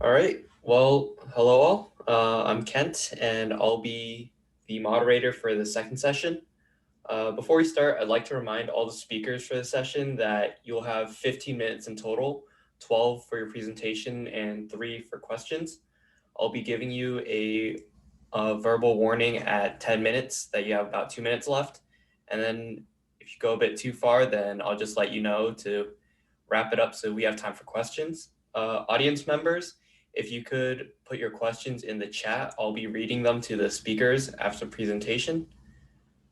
All right. Well, hello all. I'm Kent, and I'll be the moderator for the second session. Before we start, I'd like to remind all the speakers for the session that you'll have 15 minutes in total, 12 for your presentation and 3 for questions. I'll be giving you a verbal warning at 10 minutes that you have about 2 minutes left. And then if you go a bit too far, then I'll just let you know to wrap it up so we have time for questions. Audience members, if you could put your questions in the chat, I'll be reading them to the speakers after the presentation.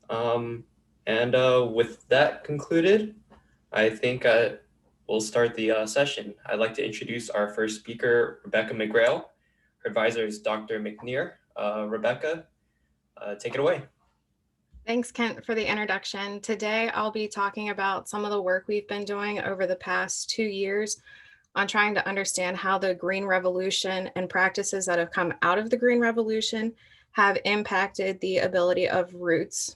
With that concluded, I think we'll start the session. I'd like to introduce our first speaker, Rebecca McGrail. Her advisor is Dr. McNear. Rebecca, take it away. Thanks, Kent, for the introduction. Today, I'll be talking about some of the work we've been doing over the past 2 years on trying to understand how the Green Revolution and practices that have come out of the Green Revolution have impacted the ability of roots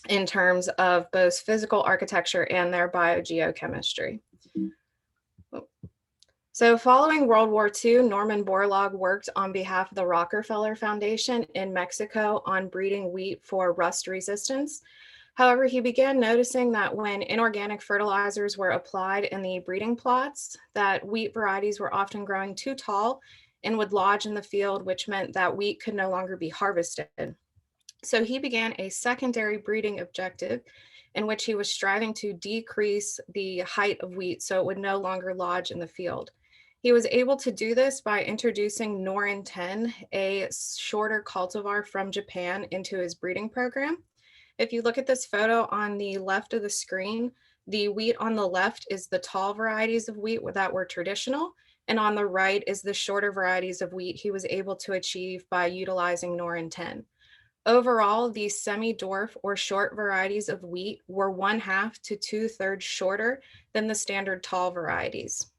in terms of both physical architecture and their biogeochemistry. So following World War II, Norman Borlaug worked on behalf of the Rockefeller Foundation in Mexico on breeding wheat for rust resistance. However, he began noticing that when inorganic fertilizers were applied in the breeding plots, that wheat varieties were often growing too tall and would lodge in the field, which meant that wheat could no longer be harvested. So he began a secondary breeding objective in which he was striving to decrease the height of wheat so it would no longer lodge in the field. He was able to do this by introducing Norin 10, a shorter cultivar from Japan, into his breeding program. If you look at this photo on the left of the screen, the wheat on the left is the tall varieties of wheat that were traditional, and on the right is the shorter varieties of wheat he was able to achieve by utilizing Norin 10. Overall, these semi-dwarf or short varieties of wheat were 1/2 to 2/3 shorter than the standard tall varieties.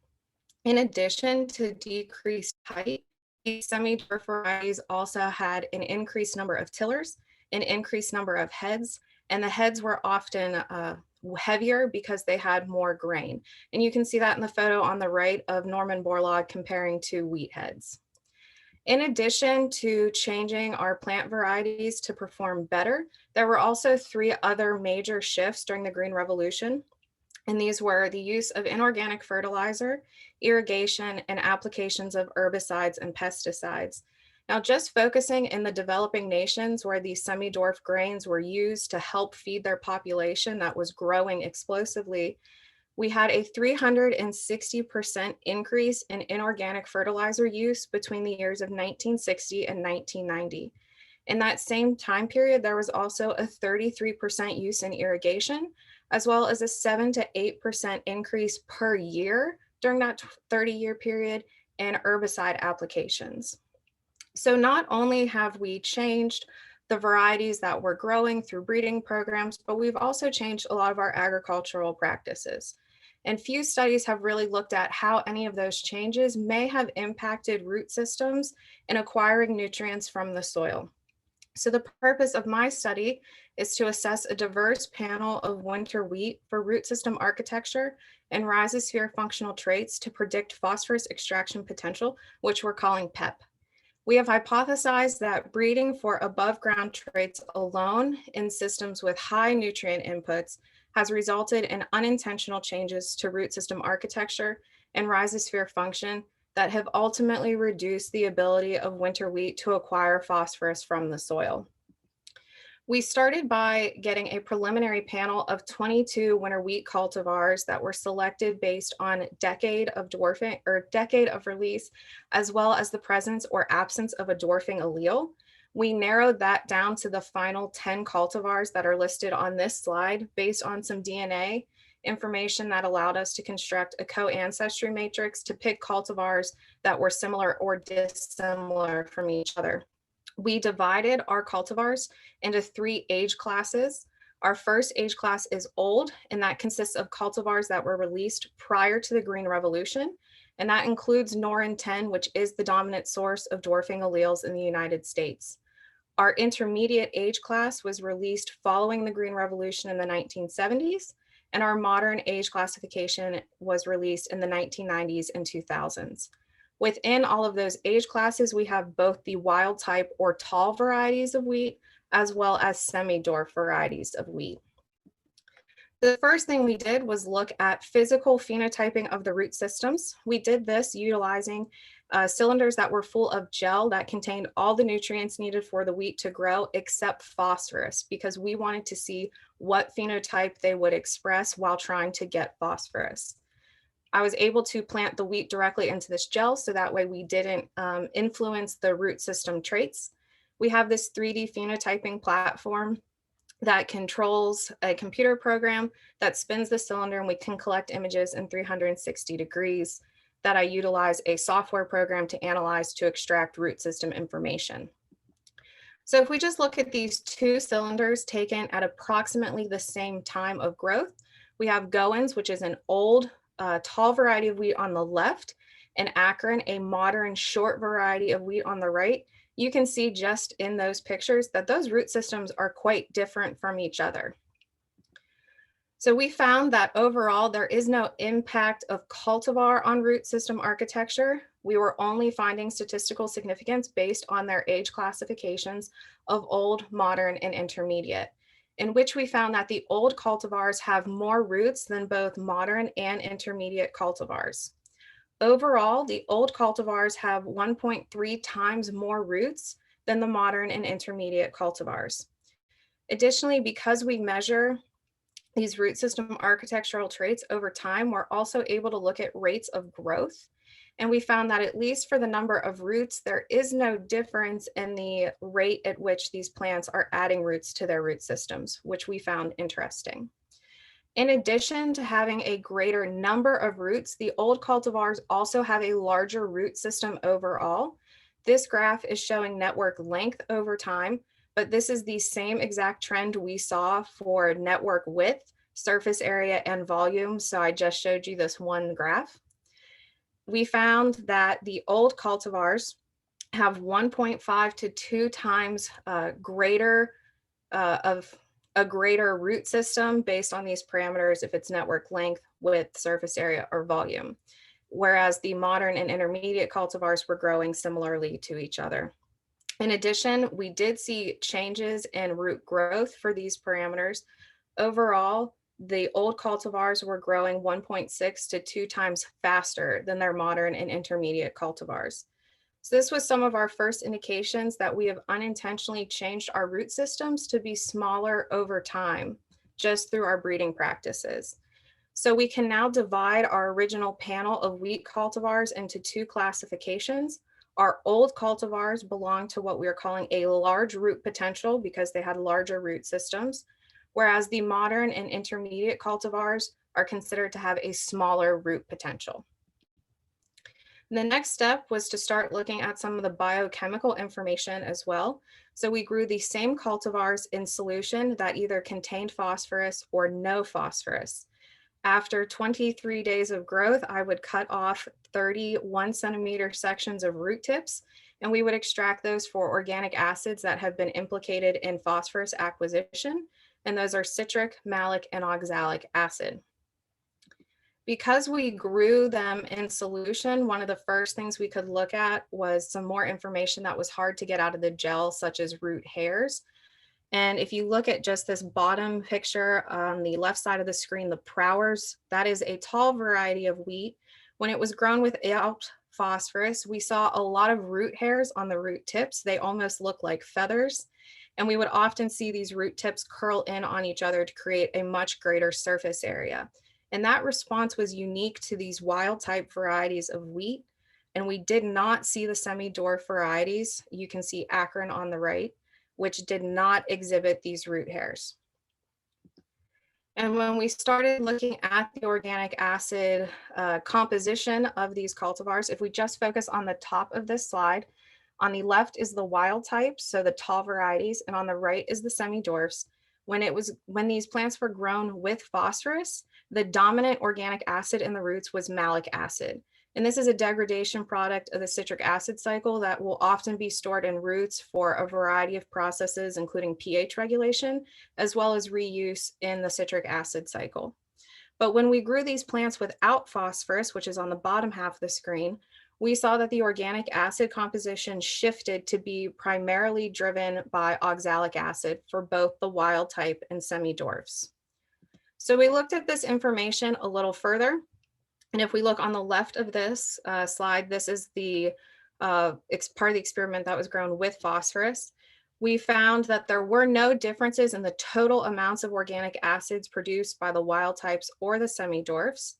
In addition to decreased height, these semi-dwarf varieties also had an increased number of tillers, an increased number of heads, and the heads were often heavier because they had more grain. And you can see that in the photo on the right of Norman Borlaug comparing to wheat heads. In addition to changing our plant varieties to perform better, there were also 3 other major shifts during the Green Revolution. And these were the use of inorganic fertilizer, irrigation, and applications of herbicides and pesticides. Now, just focusing in the developing nations where these semi-dwarf grains were used to help feed their population that was growing explosively, we had a 360% increase in inorganic fertilizer use between the years of 1960 and 1990. In that same time period, there was also a 33% use in irrigation, as well as a 7 to 8% increase per year during that 30-year period in herbicide applications. So not only have we changed the varieties that we're growing through breeding programs, but we've also changed a lot of our agricultural practices. And few studies have really looked at how any of those changes may have impacted root systems in acquiring nutrients from the soil. So the purpose of my study is to assess a diverse panel of winter wheat for root system architecture and rhizosphere functional traits to predict phosphorus extraction potential, which we're calling PEP. We have hypothesized that breeding for above ground traits alone in systems with high nutrient inputs has resulted in unintentional changes to root system architecture and rhizosphere function that have ultimately reduced the ability of winter wheat to acquire phosphorus from the soil. We started by getting a preliminary panel of 22 winter wheat cultivars that were selected based on decade of dwarfing or decade of release, as well as the presence or absence of a dwarfing allele. We narrowed that down to the final 10 cultivars that are listed on this slide based on some DNA information that allowed us to construct a co-ancestry matrix to pick cultivars that were similar or dissimilar from each other. We divided our cultivars into 3 age classes. Our first age class is old, and that consists of cultivars that were released prior to the Green Revolution. And that includes Norin 10, which is the dominant source of dwarfing alleles in the United States. Our intermediate age class was released following the Green Revolution in the 1970s, and our modern age classification was released in the 1990s and 2000s. Within all of those age classes, we have both the wild type or tall varieties of wheat, as well as semi-dwarf varieties of wheat. The first thing we did was look at physical phenotyping of the root systems. We did this utilizing cylinders that were full of gel that contained all the nutrients needed for the wheat to grow except phosphorus, because we wanted to see what phenotype they would express while trying to get phosphorus. I was able to plant the wheat directly into this gel, so that way we didn't influence the root system traits. We have this 3D phenotyping platform that controls a computer program that spins the cylinder, and we can collect images in 360 degrees that I utilize a software program to analyze to extract root system information. So if we just look at these two cylinders taken at approximately the same time of growth, we have Goins, which is an old, tall variety of wheat on the left, and Akron, a modern, short variety of wheat on the right. You can see just in those pictures that those root systems are quite different from each other. So we found that overall, there is no impact of cultivar on root system architecture. We were only finding statistical significance based on their age classifications of old, modern, and intermediate, in which we found that the old cultivars have more roots than both modern and intermediate cultivars. Overall, the old cultivars have 1.3 times more roots than the modern and intermediate cultivars. Additionally, because we measure these root system architectural traits over time, we're also able to look at rates of growth. And we found that at least for the number of roots, there is no difference in the rate at which these plants are adding roots to their root systems, which we found interesting. In addition to having a greater number of roots, the old cultivars also have a larger root system overall. This graph is showing network length over time, but this is the same exact trend we saw for network width, surface area, and volume. So I just showed you this one graph. We found that the old cultivars have 1.5 to 2 times greater of a greater root system based on these parameters if it's network length, width, surface area, or volume, whereas the modern and intermediate cultivars were growing similarly to each other. In addition, we did see changes in root growth for these parameters. Overall, the old cultivars were growing 1.6 to 2 times faster than their modern and intermediate cultivars. So this was some of our first indications that we have unintentionally changed our root systems to be smaller over time, just through our breeding practices. So we can now divide our original panel of wheat cultivars into two classifications. Our old cultivars belong to what we are calling a large root potential because they had larger root systems, whereas the modern and intermediate cultivars are considered to have a smaller root potential. The next step was to start looking at some of the biochemical information as well. So we grew the same cultivars in solution that either contained phosphorus or no phosphorus. After 23 days of growth, I would cut off 31 centimeter sections of root tips, and we would extract those for organic acids that have been implicated in phosphorus acquisition, and those are citric, malic, and oxalic acid. Because we grew them in solution, one of the first things we could look at was some more information that was hard to get out of the gel, such as root hairs. And if you look at just this bottom picture on the left side of the screen, the Prowers, that is a tall variety of wheat. When it was grown without phosphorus, we saw a lot of root hairs on the root tips. They almost look like feathers. And we would often see these root tips curl in on each other to create a much greater surface area. And that response was unique to these wild type varieties of wheat. And we did not see the semi-dwarf varieties. You can see Akron on the right, which did not exhibit these root hairs. And when we started looking at the organic acid composition of these cultivars, if we just focus on the top of this slide, on the left is the wild type, so the tall varieties, and on the right is the semi-dwarfs. When these plants were grown with phosphorus, the dominant organic acid in the roots was malic acid. And this is a degradation product of the citric acid cycle that will often be stored in roots for a variety of processes, including pH regulation, as well as reuse in the citric acid cycle. But when we grew these plants without phosphorus, which is on the bottom half of the screen, we saw that the organic acid composition shifted to be primarily driven by oxalic acid for both the wild type and semi-dwarfs. So we looked at this information a little further. And if we look on the left of this slide, this is the part of the experiment that was grown with phosphorus. We found that there were no differences in the total amounts of organic acids produced by the wild types or the semi-dwarfs.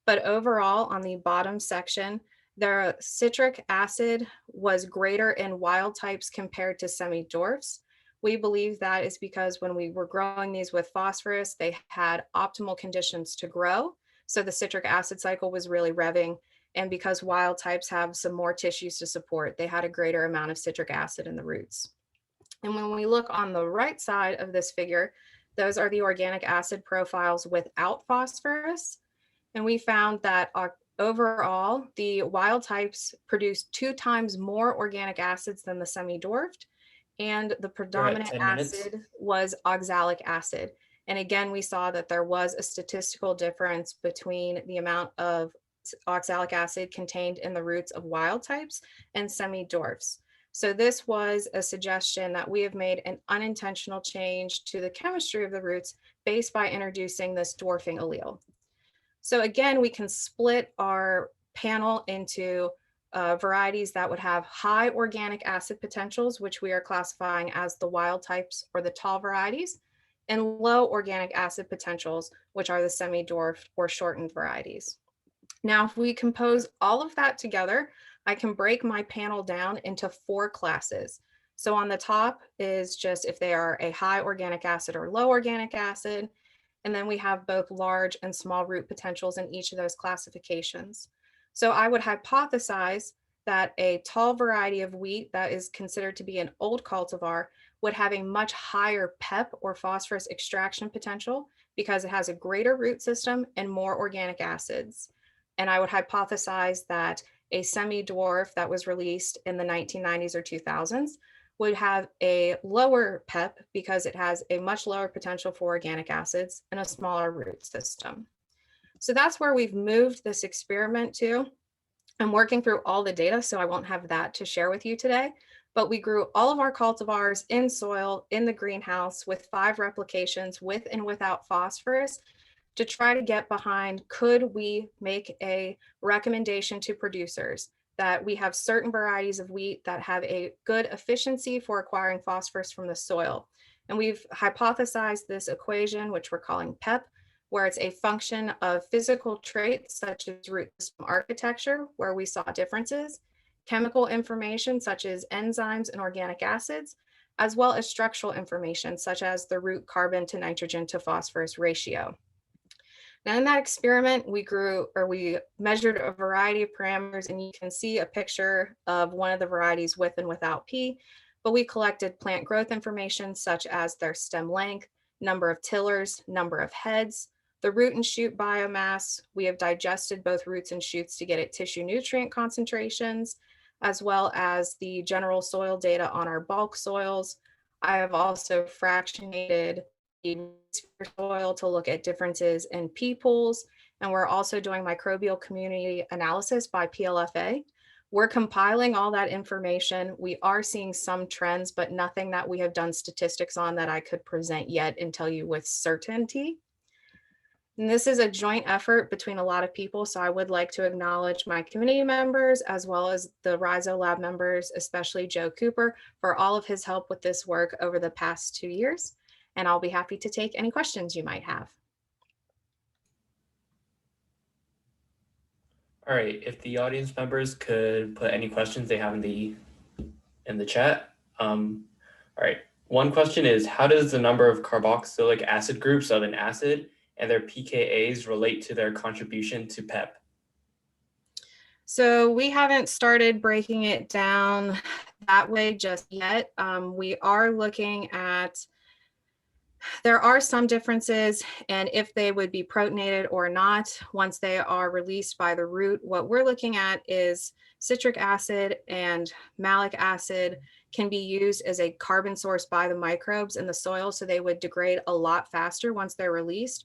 But overall, on the bottom section, the citric acid was greater in wild types compared to semi-dwarfs. We believe that is because when we were growing these with phosphorus, they had optimal conditions to grow. So the citric acid cycle was really revving. And because wild types have some more tissues to support, they had a greater amount of citric acid in the roots. And when we look on the right side of this figure, those are the organic acid profiles without phosphorus. And we found that overall, the wild types produced 2 times more organic acids than the semi-dwarfed. And the We're at predominant 10 minutes. acid was oxalic acid. And again, we saw that there was a statistical difference between the amount of oxalic acid contained in the roots of wild types and semi-dwarfs. So this was a suggestion that we have made an unintentional change to the chemistry of the roots based by introducing this dwarfing allele. So again, we can split our panel into varieties that would have high organic acid potentials, which we are classifying as the wild types or the tall varieties, and low organic acid potentials, which are the semi-dwarfed or shortened varieties. Now, if we compose all of that together, I can break my panel down into 4 classes. So on the top is just if they are a high organic acid or low organic acid. And then we have both large and small root potentials in each of those classifications. So I would hypothesize that a tall variety of wheat that is considered to be an old cultivar would have a much higher PEP or phosphorus extraction potential because it has a greater root system and more organic acids. And I would hypothesize that a semi-dwarf that was released in the 1990s or 2000s would have a lower PEP because it has a much lower potential for organic acids and a smaller root system. So that's where we've moved this experiment to. I'm working through all the data, so I won't have that to share with you today, but we grew all of our cultivars in soil in the greenhouse with 5 replications with and without phosphorus to try to get behind, could we make a recommendation to producers that we have certain varieties of wheat that have a good efficiency for acquiring phosphorus from the soil. And we've hypothesized this equation, which we're calling PEP, where it's a function of physical traits such as root system architecture, where we saw differences, chemical information such as enzymes and organic acids, as well as structural information such as the root carbon to nitrogen to phosphorus ratio. Now in that experiment, we measured a variety of parameters, and you can see a picture of one of the varieties with and without P, but we collected plant growth information such as their stem length, number of tillers, number of heads, the root and shoot biomass. We have digested both roots and shoots to get at tissue nutrient concentrations, as well as the general soil data on our bulk soils. I have also fractionated soil to look at differences in pea pools, and we're also doing microbial community analysis by PLFA. We're compiling all that information. We are seeing some trends, but nothing that we have done statistics on that I could present yet and tell you with certainty. And this is a joint effort between a lot of people, so I would like to acknowledge my community members as well as the Rhizo Lab members, especially Joe Cooper, for all of his help with this work over the past 2 years. And I'll be happy to take any questions you might have. All right, if the audience members could put any questions they have in the chat. All right, one question is, how does the number of carboxylic acid groups of an acid and their pKa's relate to their contribution to PEP? So we haven't started breaking it down that way just yet. We are looking at, there are some differences, and if they would be protonated or not once they are released by the root. What we're looking at is citric acid and malic acid can be used as a carbon source by the microbes in the soil, so they would degrade a lot faster once they're released,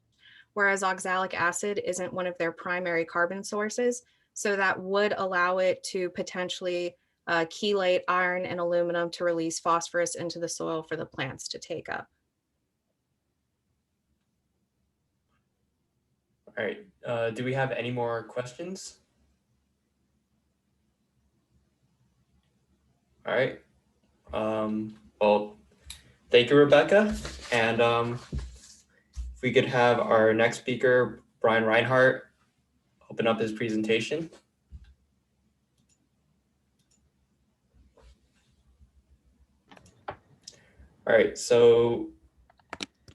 whereas oxalic acid isn't one of their primary carbon sources. So that would allow it to potentially chelate iron and aluminum to release phosphorus into the soil for the plants to take up. All right. Do we have any more questions? All right. Well, thank you, Rebecca. And if we could have our next speaker, Brian Reinhart, open up his presentation. All right, so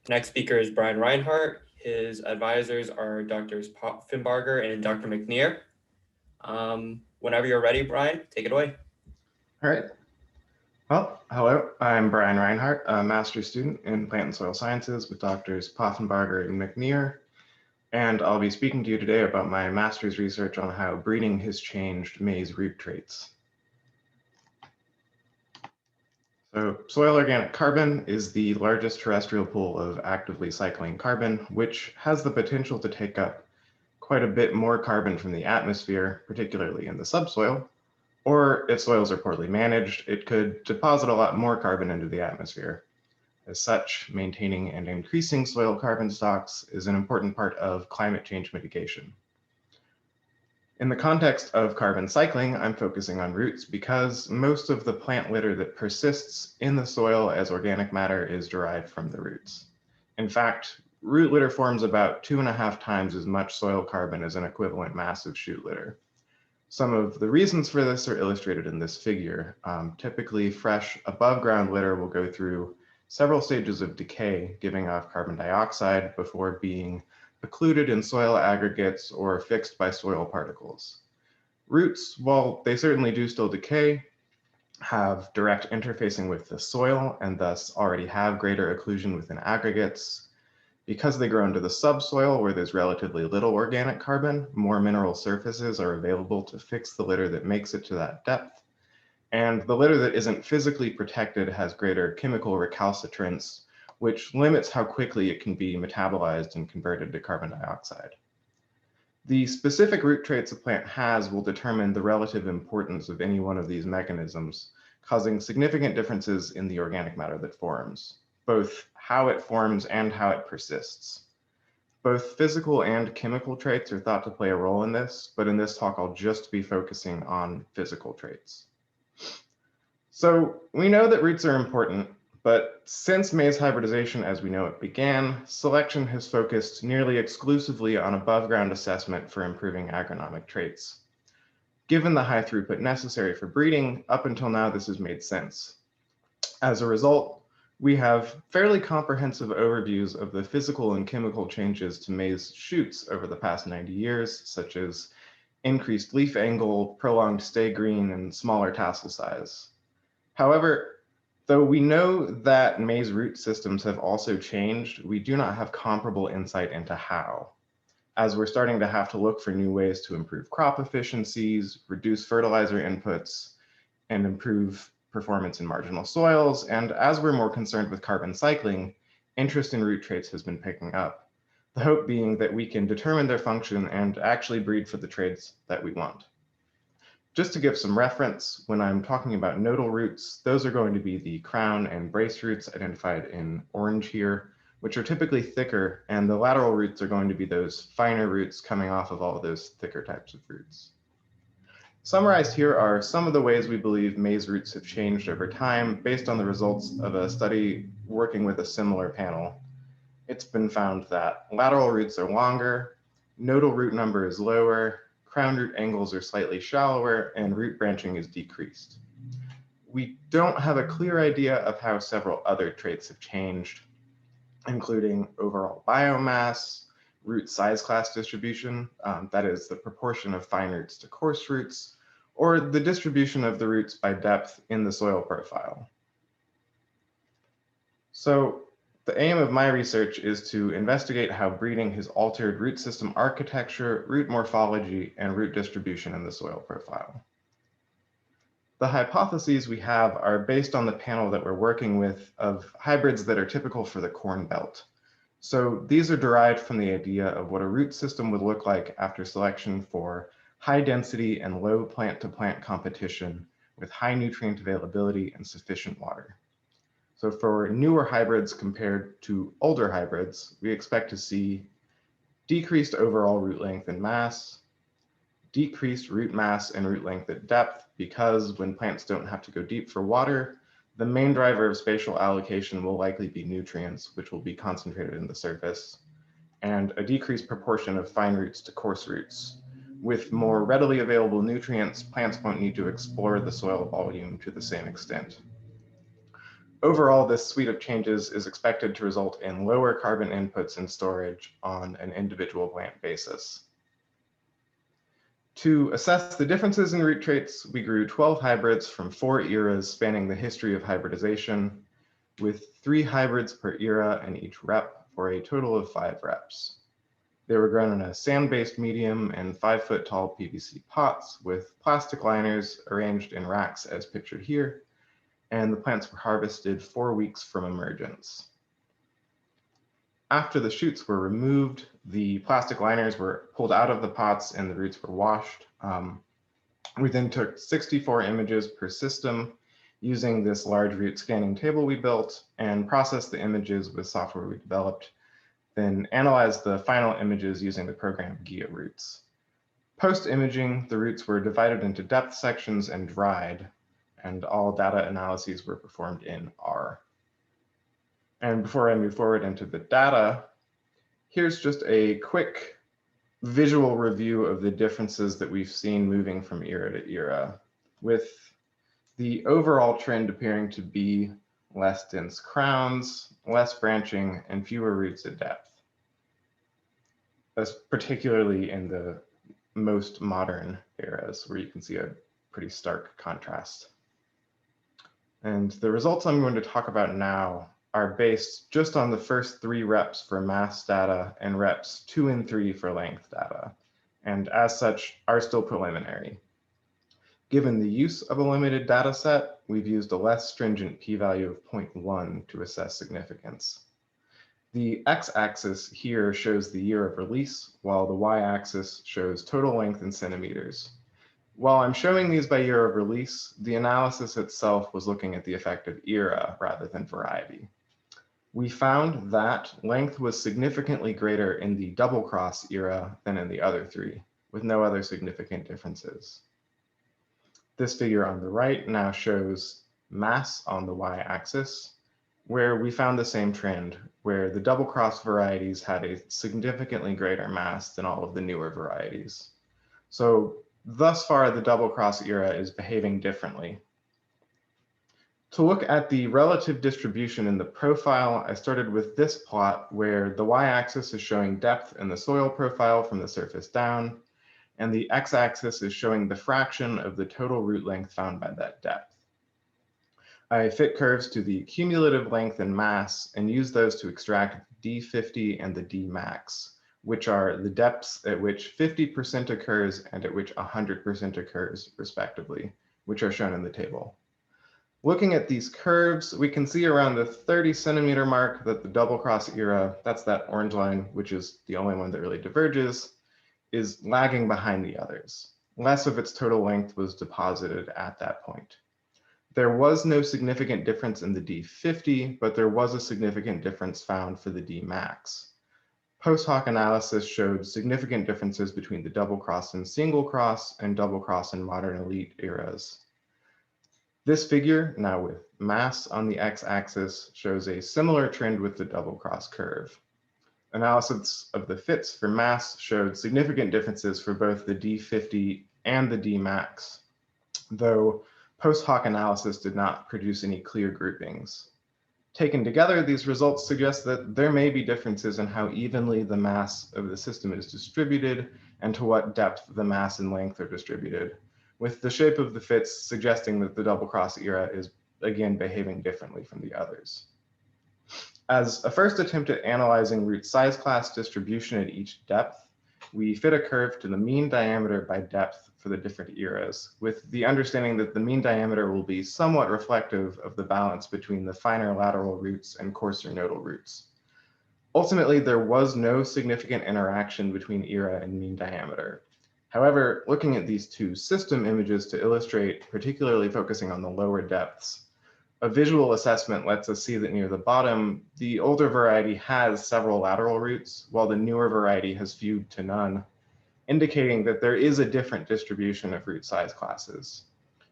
next speaker is Brian Reinhart. His advisors are Drs. Finbarger and Dr. McNear. Whenever you're ready, Brian, take it away. All right. Well, hello, I'm Brian Reinhart, a master's student in plant and soil sciences with Drs. Poffenbarger and McNear, and I'll be speaking to you today about my master's research on how breeding has changed maize root traits. So soil organic carbon is the largest terrestrial pool of actively cycling carbon, which has the potential to take up quite a bit more carbon from the atmosphere, particularly in the subsoil. Or if soils are poorly managed, it could deposit a lot more carbon into the atmosphere. As such, maintaining and increasing soil carbon stocks is an important part of climate change mitigation. In the context of carbon cycling, I'm focusing on roots because most of the plant litter that persists in the soil as organic matter is derived from the roots. In fact, root litter forms about 2.5 times as much soil carbon as an equivalent mass of shoot litter. Some of the reasons for this are illustrated in this figure. Typically, fresh above ground litter will go through several stages of decay, giving off carbon dioxide before being occluded in soil aggregates or fixed by soil particles. Roots, while they certainly do still decay, have direct interfacing with the soil and thus already have greater occlusion within aggregates. Because they grow into the subsoil where there's relatively little organic carbon, more mineral surfaces are available to fix the litter that makes it to that depth. And the litter that isn't physically protected has greater chemical recalcitrance, which limits how quickly it can be metabolized and converted to carbon dioxide. The specific root traits a plant has will determine the relative importance of any one of these mechanisms, causing significant differences in the organic matter that forms, both how it forms and how it persists. Both physical and chemical traits are thought to play a role in this, but in this talk I'll just be focusing on physical traits. So we know that roots are important, but since maize hybridization as we know it began, selection has focused nearly exclusively on above ground assessment for improving agronomic traits. Given the high throughput necessary for breeding, up until now this has made sense. As a result, we have fairly comprehensive overviews of the physical and chemical changes to maize shoots over the past 90 years, such as increased leaf angle, prolonged stay green, and smaller tassel size. However, though we know that maize root systems have also changed, we do not have comparable insight into how, as we're starting to have to look for new ways to improve crop efficiencies, reduce fertilizer inputs, and improve performance in marginal soils. And as we're more concerned with carbon cycling, interest in root traits has been picking up, the hope being that we can determine their function and actually breed for the traits that we want. Just to give some reference, when I'm talking about nodal roots, those are going to be the crown and brace roots identified in orange here, which are typically thicker, and the lateral roots are going to be those finer roots coming off of all of those thicker types of roots. Summarized here are some of the ways we believe maize roots have changed over time based on the results of a study working with a similar panel. It's been found that lateral roots are longer, nodal root number is lower, crown root angles are slightly shallower, and root branching is decreased. We don't have a clear idea of how several other traits have changed, including overall biomass, root size class distribution, that is the proportion of fine roots to coarse roots, or the distribution of the roots by depth in the soil profile. So the aim of my research is to investigate how breeding has altered root system architecture, root morphology, and root distribution in the soil profile. The hypotheses we have are based on the panel that we're working with of hybrids that are typical for the corn belt. So these are derived from the idea of what a root system would look like after selection for high density and low plant-to-plant competition with high nutrient availability and sufficient water. So for newer hybrids compared to older hybrids, we expect to see decreased overall root length and mass, decreased root mass and root length at depth, because when plants don't have to go deep for water, the main driver of spatial allocation will likely be nutrients, which will be concentrated in the surface, and a decreased proportion of fine roots to coarse roots. With more readily available nutrients, plants won't need to explore the soil volume to the same extent. Overall, this suite of changes is expected to result in lower carbon inputs and storage on an individual plant basis. To assess the differences in root traits, we grew 12 hybrids from 4 eras spanning the history of hybridization, with 3 hybrids per era in each rep for a total of 5 reps. They were grown in a sand-based medium and 5-foot tall PVC pots with plastic liners arranged in racks as pictured here, and the plants were harvested 4 weeks from emergence. After the shoots were removed, the plastic liners were pulled out of the pots and the roots were washed. We then took 64 images per system using this large root scanning table we built and processed the images with software we developed, then analyzed the final images using the program GeoRoots. Post-imaging, the roots were divided into depth sections and dried, and all data analyses were performed in R. And before I move forward into the data, here's just a quick visual review of the differences that we've seen moving from era to era, with the overall trend appearing to be less dense crowns, less branching, and fewer roots at depth. That's particularly in the most modern eras, where you can see a pretty stark contrast. And the results I'm going to talk about now are based just on the first 3 reps for mass data and reps 2 and 3 for length data, and as such are still preliminary. Given the use of a limited data set, we've used a less stringent p-value of 0.1 to assess significance. The x-axis here shows the year of release, while the y-axis shows total length in centimeters. While I'm showing these by year of release, the analysis itself was looking at the effect of era rather than variety. We found that length was significantly greater in the double cross era than in the other 3, with no other significant differences. This figure on the right now shows mass on the y-axis, where we found the same trend, where the double cross varieties had a significantly greater mass than all of the newer varieties. So thus far, the double cross era is behaving differently. To look at the relative distribution in the profile, I started with this plot where the y-axis is showing depth in the soil profile from the surface down, and the x-axis is showing the fraction of the total root length found by that depth. I fit curves to the cumulative length and mass and use those to extract D50 and the D max, which are the depths at which 50% occurs and at which 100% occurs, respectively, which are shown in the table. Looking at these curves, we can see around the 30 centimeter mark that the double cross era, that's that orange line, which is the only one that really diverges, is lagging behind the others. Less of its total length was deposited at that point. There was no significant difference in the D50, but there was a significant difference found for the D max. Post hoc analysis showed significant differences between the double cross and single cross and double cross and modern elite eras. This figure, now with mass on the x-axis, shows a similar trend with the double cross curve. Analysis of the fits for mass showed significant differences for both the D50 and the D max, though post hoc analysis did not produce any clear groupings. Taken together, these results suggest that there may be differences in how evenly the mass of the system is distributed and to what depth the mass and length are distributed, with the shape of the fits suggesting that the double cross era is again behaving differently from the others. As a first attempt at analyzing root size class distribution at each depth, we fit a curve to the mean diameter by depth for the different eras, with the understanding that the mean diameter will be somewhat reflective of the balance between the finer lateral roots and coarser nodal roots. Ultimately, there was no significant interaction between era and mean diameter. However, looking at these two system images to illustrate, particularly focusing on the lower depths, a visual assessment lets us see that near the bottom, the older variety has several lateral roots, while the newer variety has few to none, indicating that there is a different distribution of root size classes.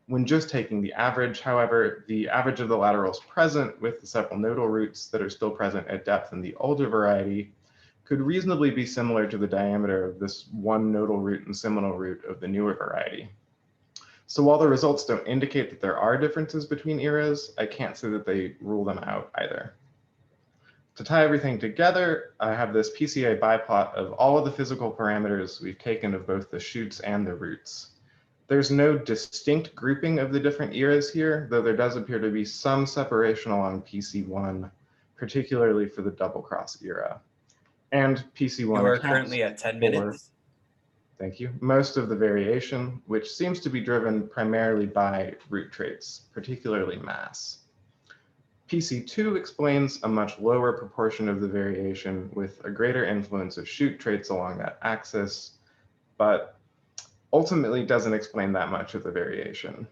When just taking the average, however, the average of the laterals present with the several nodal roots that are still present at depth in the older variety could reasonably be similar to the diameter of this one nodal root and seminal root of the newer variety. So while the results don't indicate that there are differences between eras, I can't say that they rule them out either. To tie everything together, I have this PCA biplot of all of the physical parameters we've taken of both the shoots and the roots. There's no distinct grouping of the different eras here, though there does appear to be some separation along PC1, particularly for the double cross era. And PC1 You are accounts currently at 10 for, minutes. thank you, most of the variation, which seems to be driven primarily by root traits, particularly mass. PC2 explains a much lower proportion of the variation with a greater influence of shoot traits along that axis, but ultimately doesn't explain that much of the variation.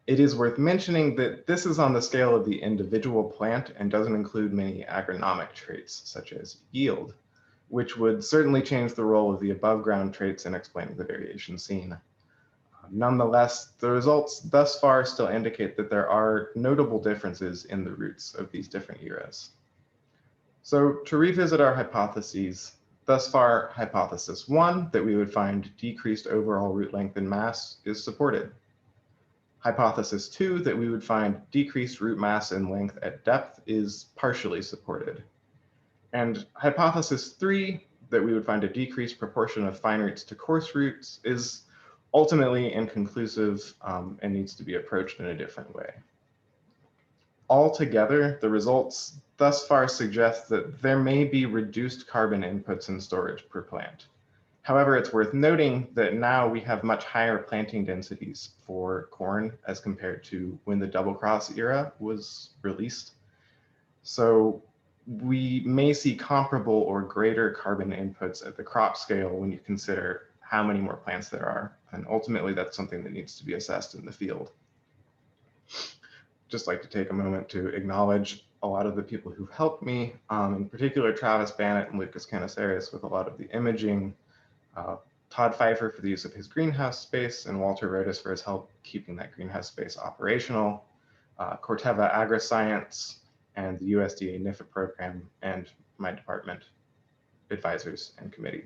It is worth mentioning that this is on the scale of the individual plant and doesn't include many agronomic traits, such as yield, which would certainly change the role of the above ground traits in explaining the variation seen. Nonetheless, the results thus far still indicate that there are notable differences in the roots of these different eras. So to revisit our hypotheses, thus far, hypothesis 1, that we would find decreased overall root length and mass, is supported. Hypothesis 2, that we would find decreased root mass and length at depth, is partially supported. And hypothesis 3, that we would find a decreased proportion of fine roots to coarse roots, is ultimately inconclusive and needs to be approached in a different way. Altogether, the results thus far suggest that there may be reduced carbon inputs and storage per plant. However, it's worth noting that now we have much higher planting densities for corn as compared to when the double cross era was released. So we may see comparable or greater carbon inputs at the crop scale when you consider how many more plants there are. And ultimately, that's something that needs to be assessed in the field. Just like to take a moment to acknowledge a lot of the people who've helped me, in particular, Travis Bannett and Lucas Caniceres with a lot of the imaging, Todd Pfeiffer for the use of his greenhouse space, and Walter Rodas for his help keeping that greenhouse space operational, Corteva AgriScience, and the USDA NIFA program, and my department advisors and committee.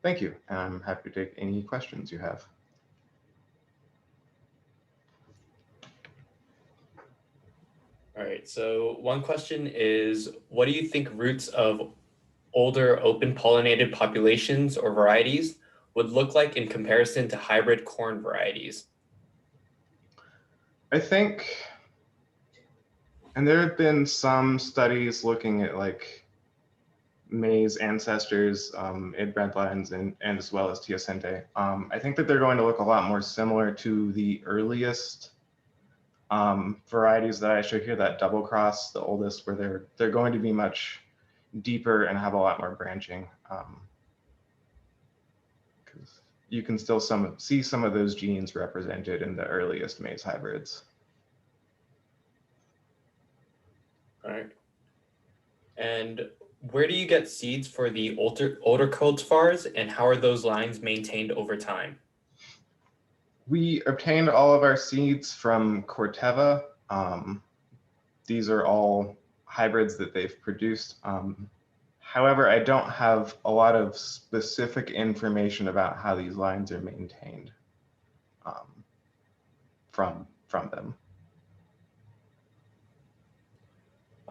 Thank you, and I'm happy to take any questions you have. All right, so one question is, what do you think roots of older open pollinated populations or varieties would look like in comparison to hybrid corn varieties? I think, and there have been some studies looking at like maize ancestors, inbred lines, and as well as teosinte. I think that they're going to look a lot more similar to the earliest varieties that I show here, that double cross, the oldest, where they're going to be much deeper and have a lot more branching. Because you can still see some of those genes represented in the earliest maize hybrids. All right. And where do you get seeds for the older cultivars, and how are those lines maintained over time? We obtained all of our seeds from Corteva. These are all hybrids that they've produced. However, I don't have a lot of specific information about how these lines are maintained from them.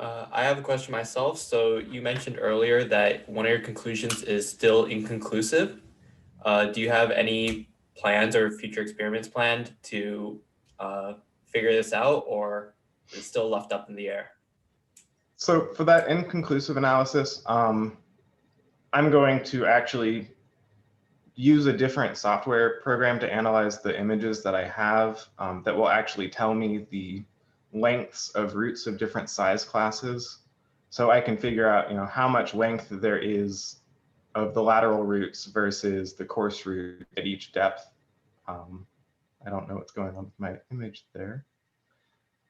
I have a question myself. So you mentioned earlier that one of your conclusions is still inconclusive. Do you have any plans or future experiments planned to figure this out, or is it still left up in the air? So for that inconclusive analysis, I'm going to actually use a different software program to analyze the images that I have that will actually tell me the lengths of roots of different size classes. So I can figure out, how much length there is of the lateral roots versus the coarse root at each depth. I don't know what's going on with my image there,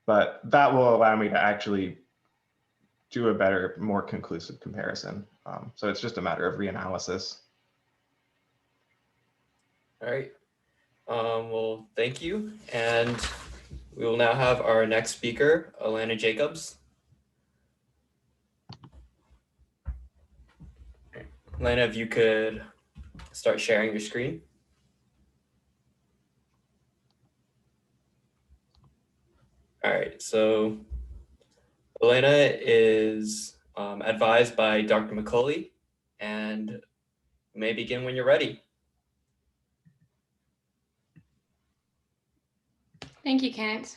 but that will allow me to actually do a better, more conclusive comparison. So it's just a matter of reanalysis. All right. Well, thank you. And we will now have our next speaker, Elena Jacobs. Elena, if you could start sharing your screen. All right, so Elena is advised by Dr. McCulley, and you may begin when you're ready. Thank you, Kent.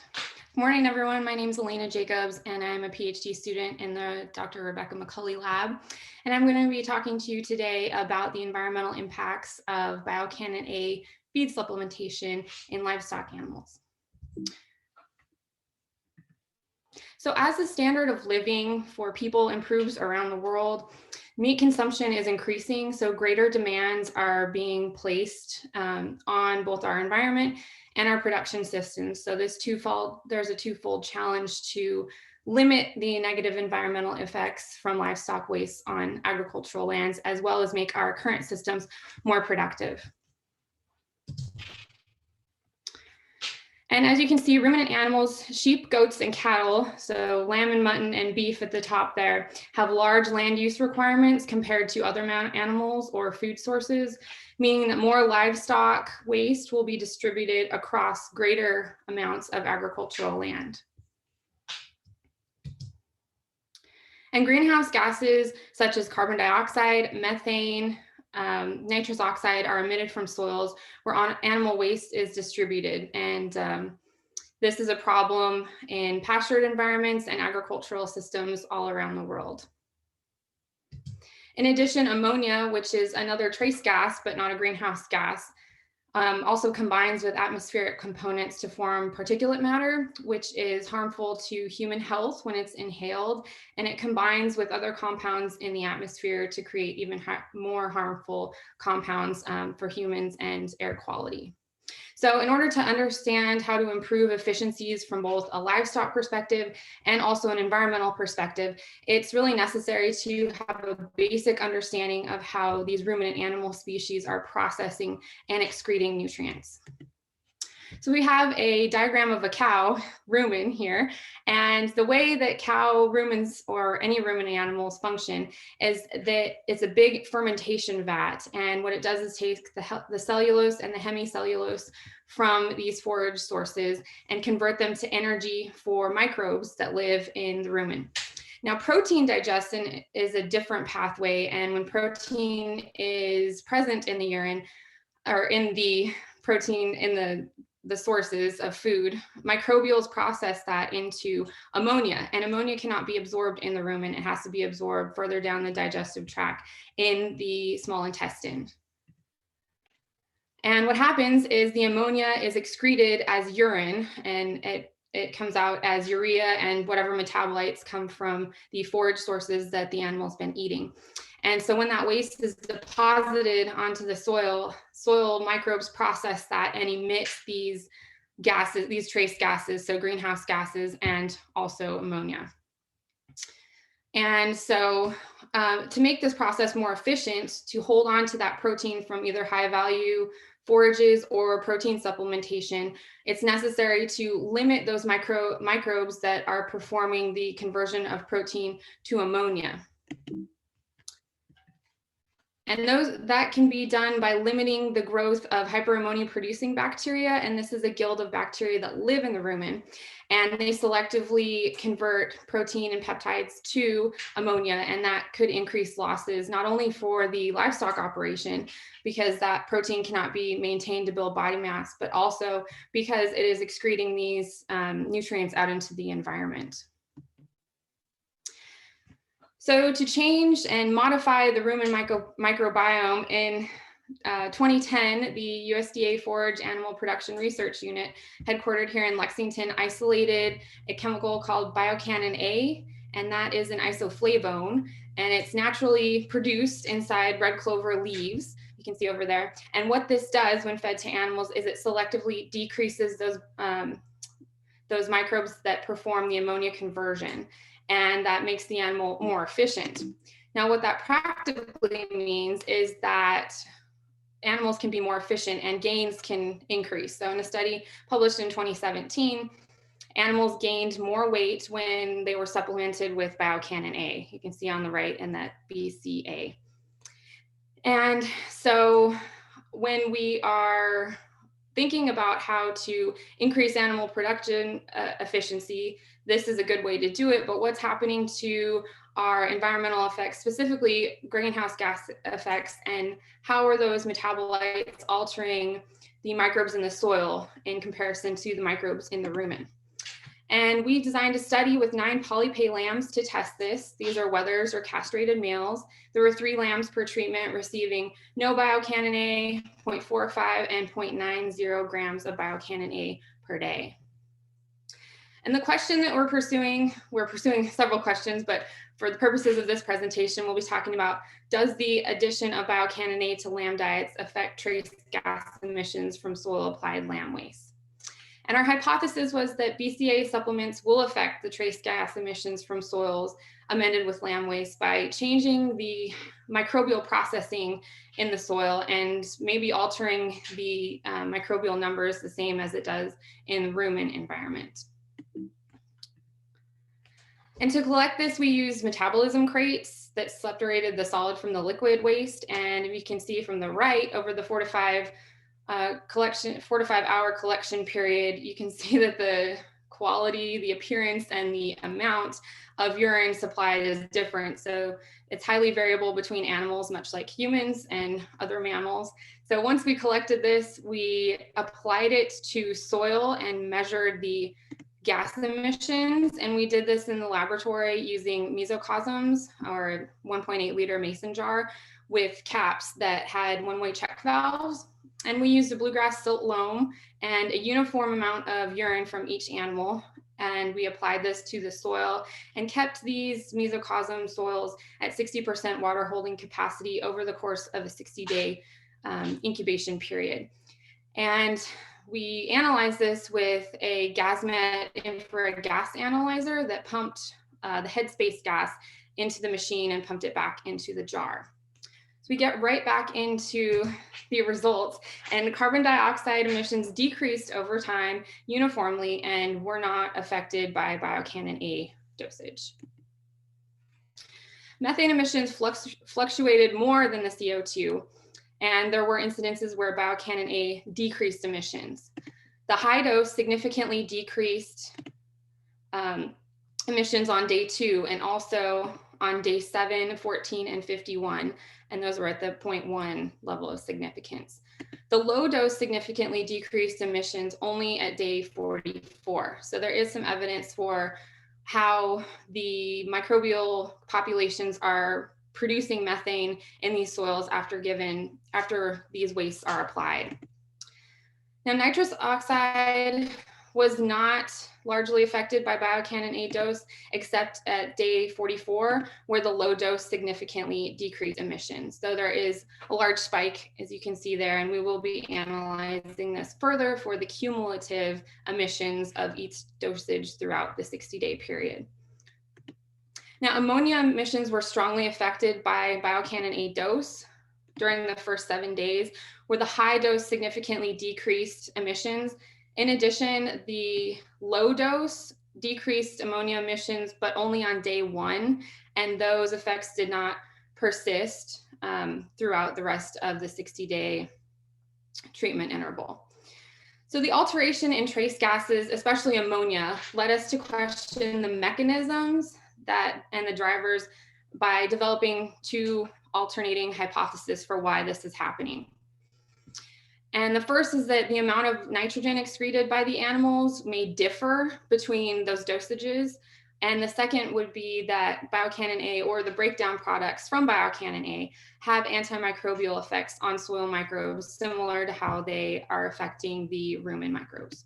Good morning, everyone. My name is Elena Jacobs, and I'm a PhD student in the Dr. Rebecca McCulley lab. And I'm going to be talking to you today about the environmental impacts of biocanon A feed supplementation in livestock animals. So as the standard of living for people improves around the world, meat consumption is increasing, so greater demands are being placed on both our environment and our production systems. So there's a twofold challenge to limit the negative environmental effects from livestock waste on agricultural lands, as well as make our current systems more productive. And as you can see, ruminant animals, sheep, goats, and cattle, so lamb and mutton and beef at the top there, have large land use requirements compared to other animals or food sources, meaning that more livestock waste will be distributed across greater amounts of agricultural land. And greenhouse gases such as carbon dioxide, methane, nitrous oxide are emitted from soils where animal waste is distributed. And this is a problem in pastured environments and agricultural systems all around the world. In addition, ammonia, which is another trace gas, but not a greenhouse gas, also combines with atmospheric components to form particulate matter, which is harmful to human health when it's inhaled, and it combines with other compounds in the atmosphere to create even more harmful compounds for humans and air quality. So in order to understand how to improve efficiencies from both a livestock perspective and also an environmental perspective, it's really necessary to have a basic understanding of how these ruminant animal species are processing and excreting nutrients. So we have a diagram of a cow rumen here, and the way that cow rumens or any ruminant animals function is that it's a big fermentation vat, and what it does is take the cellulose and the hemicellulose from these forage sources and convert them to energy for microbes that live in the rumen. Now, protein digestion is a different pathway, and when protein is present in the urine or in the protein in the sources of food, microbials process that into ammonia, and ammonia cannot be absorbed in the rumen. It has to be absorbed further down the digestive tract in the small intestine. And what happens is the ammonia is excreted as urine, and it comes out as urea and whatever metabolites come from the forage sources that the animal's been eating. And so when that waste is deposited onto the soil microbes process that and emit these gases, these trace gases, so greenhouse gases and also ammonia. And so to make this process more efficient, to hold on to that protein from either high value forages or protein supplementation, it's necessary to limit those microbes that are performing the conversion of protein to ammonia. And that can be done by limiting the growth of hyperammonia producing bacteria. And this is a guild of bacteria that live in the rumen, and they selectively convert protein and peptides to ammonia. And that could increase losses, not only for the livestock operation, because that protein cannot be maintained to build body mass, but also because it is excreting these nutrients out into the environment. So to change and modify the rumen microbiome, in 2010, the USDA Forage Animal Production Research Unit, headquartered here in Lexington, isolated a chemical called biocanon A, and that is an isoflavone. and it's naturally produced inside red clover leaves. You can see over there. And what this does when fed to animals is it selectively decreases those microbes that perform the ammonia conversion, and that makes the animal more efficient. Now, what that practically means is that animals can be more efficient and gains can increase. So in a study published in 2017, animals gained more weight when they were supplemented with biocannon A. You can see on the right in that BCA. And so when we are thinking about how to increase animal production efficiency, this is a good way to do it. But what's happening to our environmental effects, specifically greenhouse gas effects, and how are those metabolites altering the microbes in the soil in comparison to the microbes in the rumen? And we designed a study with 9 polypay lambs to test this. These are wethers or castrated males. There were 3 lambs per treatment receiving no biocannon A, 0.45 and 0.90 grams of biocannon A per day. And the question that we're pursuing several questions, but for the purposes of this presentation, we'll be talking about, does the addition of biocannon A to lamb diets affect trace gas emissions from soil applied lamb waste? And our hypothesis was that BCA supplements will affect the trace gas emissions from soils amended with lamb waste by changing the microbial processing in the soil and maybe altering the microbial numbers the same as it does in the rumen environment. And to collect this, we used metabolism crates that separated the solid from the liquid waste. And you can see from the right, over the 4 to 5 hour collection period, you can see that the quality, the appearance, and the amount of urine supplied is different. So it's highly variable between animals, much like humans and other mammals. So once we collected this, we applied it to soil and measured the gas emissions. And we did this in the laboratory using mesocosms, or 1.8 liter mason jar, with caps that had one-way check valves. And we used a bluegrass silt loam and a uniform amount of urine from each animal. And we applied this to the soil and kept these mesocosm soils at 60% water holding capacity over the course of a 60-day incubation period. And we analyzed this with a Gasmet infrared gas analyzer that pumped the headspace gas into the machine and pumped it back into the jar. So we get right back into the results, and carbon dioxide emissions decreased over time uniformly and were not affected by biocannon A dosage. Methane emissions fluctuated more than the CO2, and there were incidences where biocannon A decreased emissions. The high dose significantly decreased emissions on day 2 and also on day 7, 14, and 51, and those were at the 0.1 level of significance. The low dose significantly decreased emissions only at day 44. So there is some evidence for how the microbial populations are producing methane in these soils after these wastes are applied. Now, nitrous oxide was not largely affected by biocannon A dose, except at day 44, where the low dose significantly decreased emissions. So there is a large spike, as you can see there, and we will be analyzing this further for the cumulative emissions of each dosage throughout the 60-day period. Now, ammonia emissions were strongly affected by biocannon A dose during the first 7 days, where the high dose significantly decreased emissions. In addition, the low dose decreased ammonia emissions, but only on day 1, and those effects did not persist throughout the rest of the 60-day treatment interval. So the alteration in trace gases, especially ammonia, led us to question the mechanisms and the drivers by developing 2 alternating hypotheses for why this is happening. And the first is that the amount of nitrogen excreted by the animals may differ between those dosages. And the second would be that biocannon A, or the breakdown products from biocannon A, have antimicrobial effects on soil microbes, similar to how they are affecting the rumen microbes.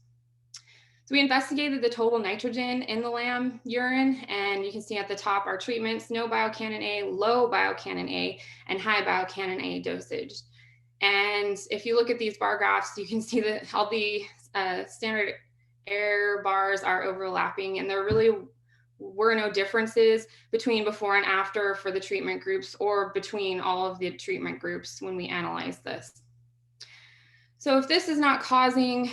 So we investigated the total nitrogen in the lamb urine, and you can see at the top our treatments: no biocannon A, low biocannon A, and high biocannon A dosage. And if you look at these bar graphs, you can see that all the standard error bars are overlapping, and there really were no differences between before and after for the treatment groups or between all of the treatment groups when we analyzed this. So if this is not causing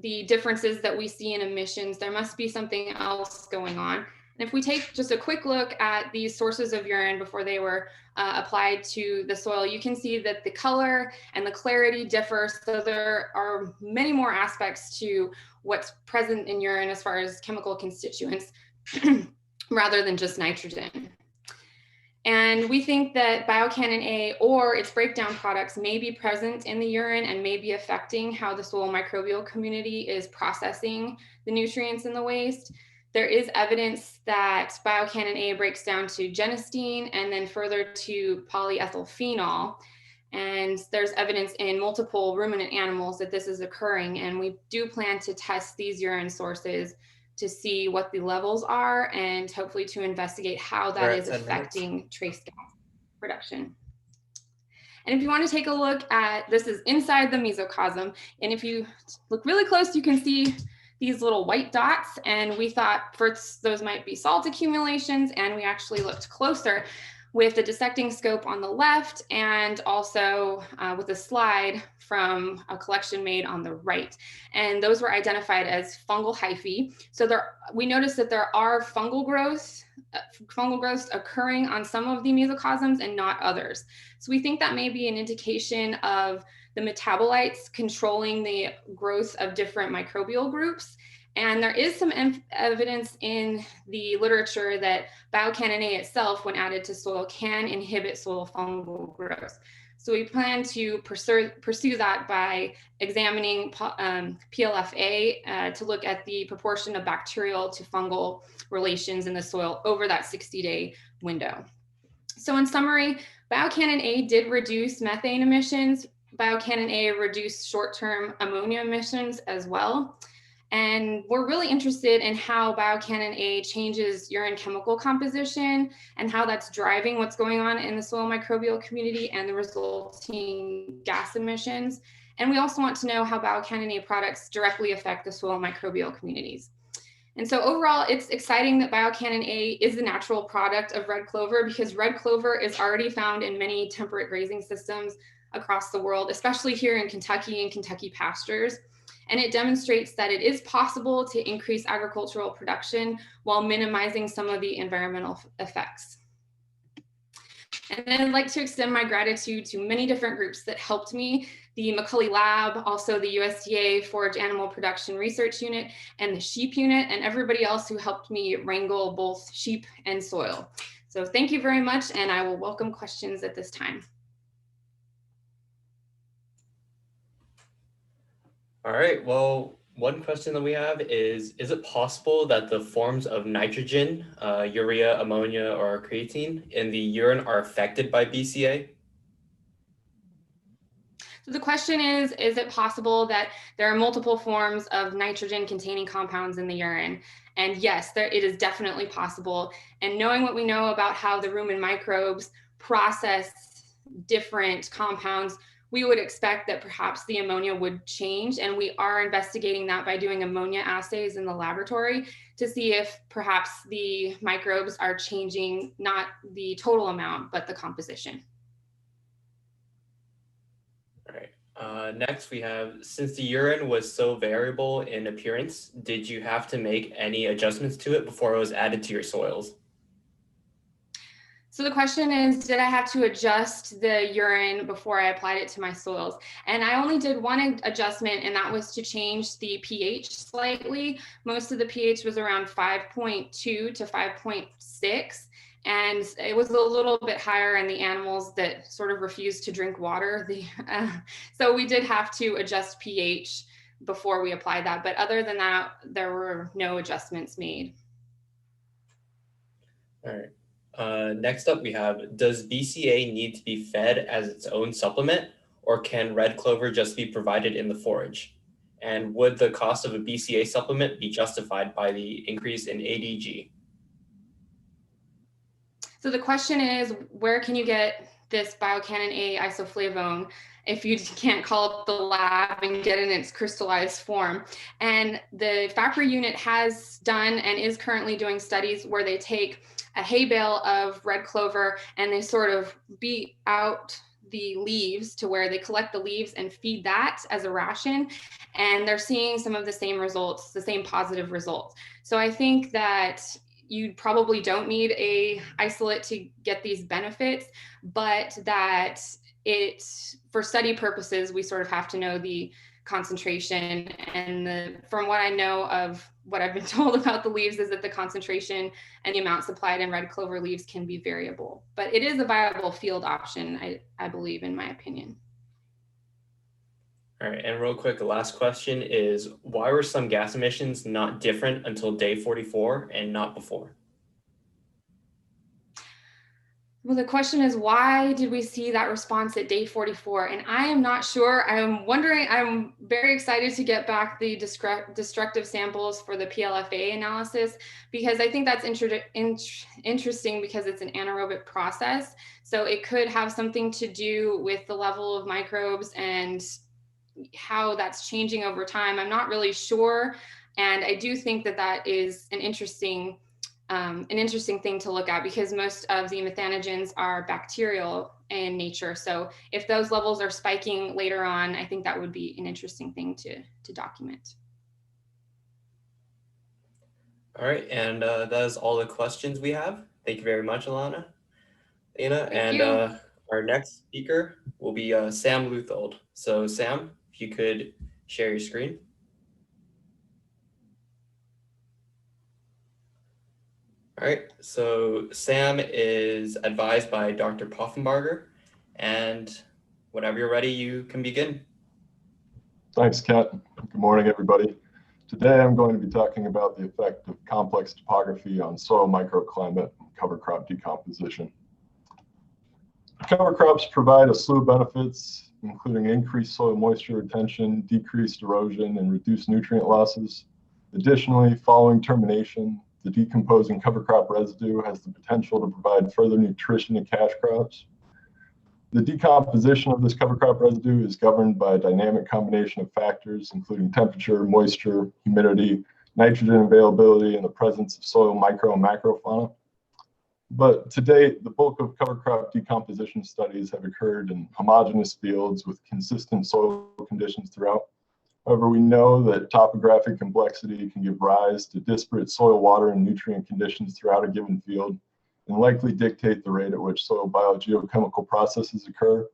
the differences that we see in emissions, there must be something else going on. And if we take just a quick look at these sources of urine before they were applied to the soil, you can see that the color and the clarity differ. So there are many more aspects to what's present in urine as far as chemical constituents rather than just nitrogen. And we think that biocannon A or its breakdown products may be present in the urine and may be affecting how the soil microbial community is processing the nutrients in the waste. There is evidence that biocannon A breaks down to genistein and then further to polyethylphenol. And there's evidence in multiple ruminant animals that this is occurring. And we do plan to test these urine sources to see what the levels are and hopefully to investigate how that is affecting trace gas production. And if you want to take a look at, this is inside the mesocosm, and if you look really close, you can see these little white dots, and we thought first those might be salt accumulations, and we actually looked closer with the dissecting scope on the left and also with a slide from a collection made on the right. And those were identified as fungal hyphae. So we noticed that there are fungal growths occurring on some of the mesocosms and not others. So we think that may be an indication of the metabolites controlling the growth of different microbial groups. And there is some evidence in the literature that biocannon A itself, when added to soil, can inhibit soil fungal growth. So we plan to pursue that by examining PLFA to look at the proportion of bacterial to fungal relations in the soil over that 60-day window. So in summary, biocannon A did reduce methane emissions. Biocannon A reduced short-term ammonia emissions as well. And we're really interested in how biocannon A changes urine chemical composition and how that's driving what's going on in the soil microbial community and the resulting gas emissions. And we also want to know how biocannon A products directly affect the soil microbial communities. And so overall, it's exciting that biocannon A is the natural product of red clover, because red clover is already found in many temperate grazing systems across the world, especially here in Kentucky and Kentucky pastures. And it demonstrates that it is possible to increase agricultural production while minimizing some of the environmental effects. And then I'd like to extend my gratitude to many different groups that helped me: the McCulley Lab, also the USDA Forage Animal Production Research Unit, and the Sheep Unit, and everybody else who helped me wrangle both sheep and soil. So thank you very much, and I will welcome questions at this time. All right, well, one question that we have is it possible that the forms of nitrogen, urea, ammonia, or creatine in the urine are affected by BCA? So the question is it possible that there are multiple forms of nitrogen containing compounds in the urine? And yes, it is definitely possible. And knowing what we know about how the rumen microbes process different compounds, we would expect that perhaps the ammonia would change. And we are investigating that by doing ammonia assays in the laboratory to see if perhaps the microbes are changing not the total amount, but the composition. All right. Next, we have, since the urine was so variable in appearance, did you have to make any adjustments to it before it was added to your soils? So the question is, did I have to adjust the urine before I applied it to my soils? And I only did one adjustment, and that was to change the pH slightly. Most of the pH was around 5.2 to 5.6. And it was a little bit higher in the animals that sort of refused to drink water. So we did have to adjust pH before we applied that. But other than that, there were no adjustments made. All right. Next up, we have, does BCA need to be fed as its own supplement, or can red clover just be provided in the forage? And would the cost of a BCA supplement be justified by the increase in ADG? So the question is, where can you get this biocanon A isoflavone if you can't call up the lab and get it in its crystallized form? And the FAPRI unit has done and is currently doing studies where they take a hay bale of red clover and they sort of beat out the leaves to where they collect the leaves and feed that as a ration. And they're seeing some of the same results, the same positive results. So I think that you probably don't need a isolate to get these benefits, but that for study purposes, we sort of have to know the concentration. And from what I know of what I've been told about the leaves is that the concentration and the amount supplied in red clover leaves can be variable, but it is a viable field option, I believe, in my opinion. All right, and real quick, the last question is, why were some gas emissions not different until day 44 and not before? Well, the question is, why did we see that response at day 44? And I am not sure. I'm wondering, I'm very excited to get back the destructive samples for the PLFA analysis, because I think that's interesting because it's an anaerobic process. So it could have something to do with the level of microbes and how that's changing over time. I'm not really sure. And I do think that that is an interesting thing to look at, because most of the methanogens are bacterial in nature. So if those levels are spiking later on, I think that would be an interesting thing to document. All right, and that is all the questions we have. Thank you very much, Alana. Thank you. Our next speaker will be Sam Luthold. So Sam, if you could share your screen. All right, so Sam is advised by Dr. Poffenbarger, and whenever you're ready, you can begin. Thanks, Kent. Good morning, everybody. Today, I'm going to be talking about the effect of complex topography on soil microclimate and cover crop decomposition. Cover crops provide a slew of benefits, including increased soil moisture retention, decreased erosion, and reduced nutrient losses. Additionally, following termination, the decomposing cover crop residue has the potential to provide further nutrition to cash crops. The decomposition of this cover crop residue is governed by a dynamic combination of factors, including temperature, moisture, humidity, nitrogen availability, and the presence of soil micro and macrofauna. But to date, the bulk of cover crop decomposition studies have occurred in homogeneous fields with consistent soil conditions throughout. However, we know that topographic complexity can give rise to disparate soil, water, and nutrient conditions throughout a given field, and likely dictate the rate at which soil biogeochemical processes occur,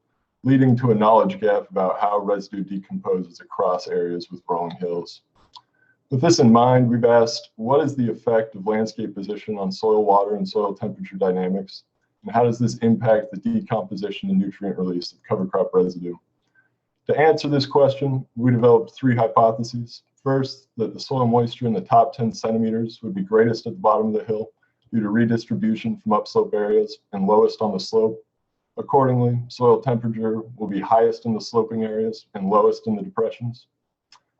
leading to a knowledge gap about how residue decomposes across areas with rolling hills. With this in mind, we've asked, what is the effect of landscape position on soil, water, and soil temperature dynamics, and how does this impact the decomposition and nutrient release of cover crop residue? To answer this question, we developed three hypotheses. First, that the soil moisture in the top 10 centimeters would be greatest at the bottom of the hill due to redistribution from upslope areas and lowest on the slope. Accordingly, soil temperature will be highest in the sloping areas and lowest in the depressions.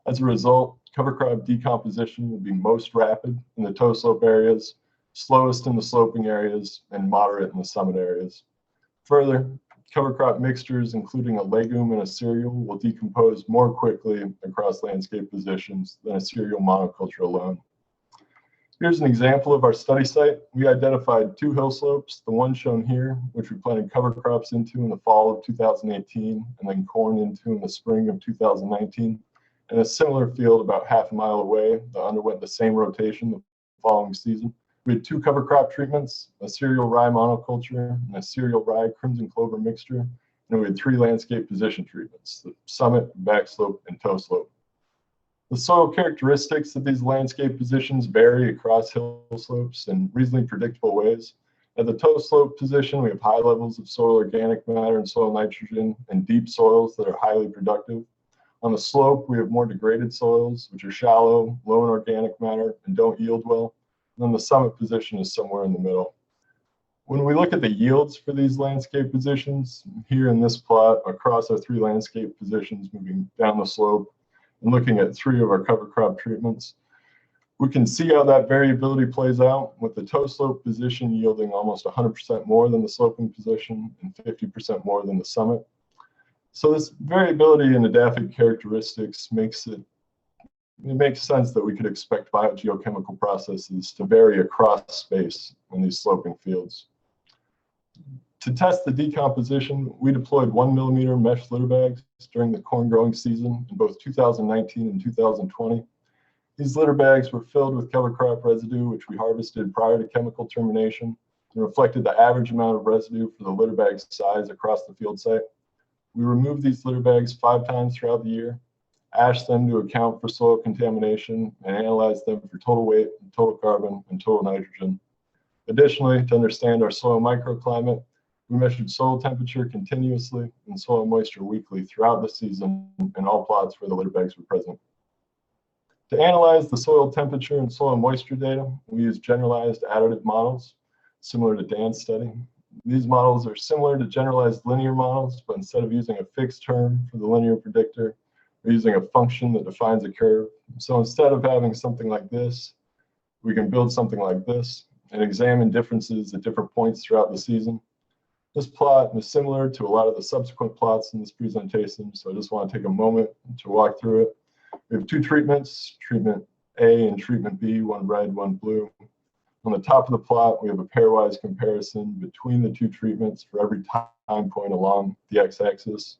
As a result, cover crop decomposition will be most rapid in the toe slope areas, slowest in the sloping areas, and moderate in the summit areas. Further, cover crop mixtures, including a legume and a cereal, will decompose more quickly across landscape positions than a cereal monoculture alone. Here's an example of our study site. We identified two hill slopes, the one shown here, which we planted cover crops into in the fall of 2018, and then corn into in the spring of 2019, and a similar field about half a mile away that underwent the same rotation the following season. We had two cover crop treatments, a cereal rye monoculture and a cereal rye crimson clover mixture, and we had three landscape position treatments, the summit, back slope, and toe slope. The soil characteristics of these landscape positions vary across hill slopes in reasonably predictable ways. At the toe slope position, we have high levels of soil organic matter and soil nitrogen and deep soils that are highly productive. On the slope, we have more degraded soils, which are shallow, low in organic matter, and don't yield well. And then the summit position is somewhere in the middle. When we look at the yields for these landscape positions, here in this plot across our three landscape positions moving down the slope, and looking at 3 of our cover crop treatments, we can see how that variability plays out, with the toe slope position yielding almost 100% more than the sloping position and 50% more than the summit. So this variability in edaphic characteristics makes sense that we could expect biogeochemical processes to vary across space in these sloping fields. To test the decomposition, we deployed 1 millimeter mesh litter bags during the corn growing season in both 2019 and 2020. These litter bags were filled with cover crop residue, which we harvested prior to chemical termination, and reflected the average amount of residue for the litter bag size across the field site. We removed these litter bags 5 times throughout the year, ashed them to account for soil contamination, and analyzed them for total weight, total carbon, and total nitrogen. Additionally, to understand our soil microclimate, we measured soil temperature continuously and soil moisture weekly throughout the season in all plots where the litter bags were present. To analyze the soil temperature and soil moisture data, we used generalized additive models, similar to Dan's study. These models are similar to generalized linear models, but instead of using a fixed term for the linear predictor, we're using a function that defines a curve. So instead of having something like this, we can build something like this and examine differences at different points throughout the season. This plot is similar to a lot of the subsequent plots in this presentation, so I just want to take a moment to walk through it. We have 2 treatments, treatment A and treatment B, one red, one blue. On the top of the plot, we have a pairwise comparison between the 2 treatments for every time point along the x-axis.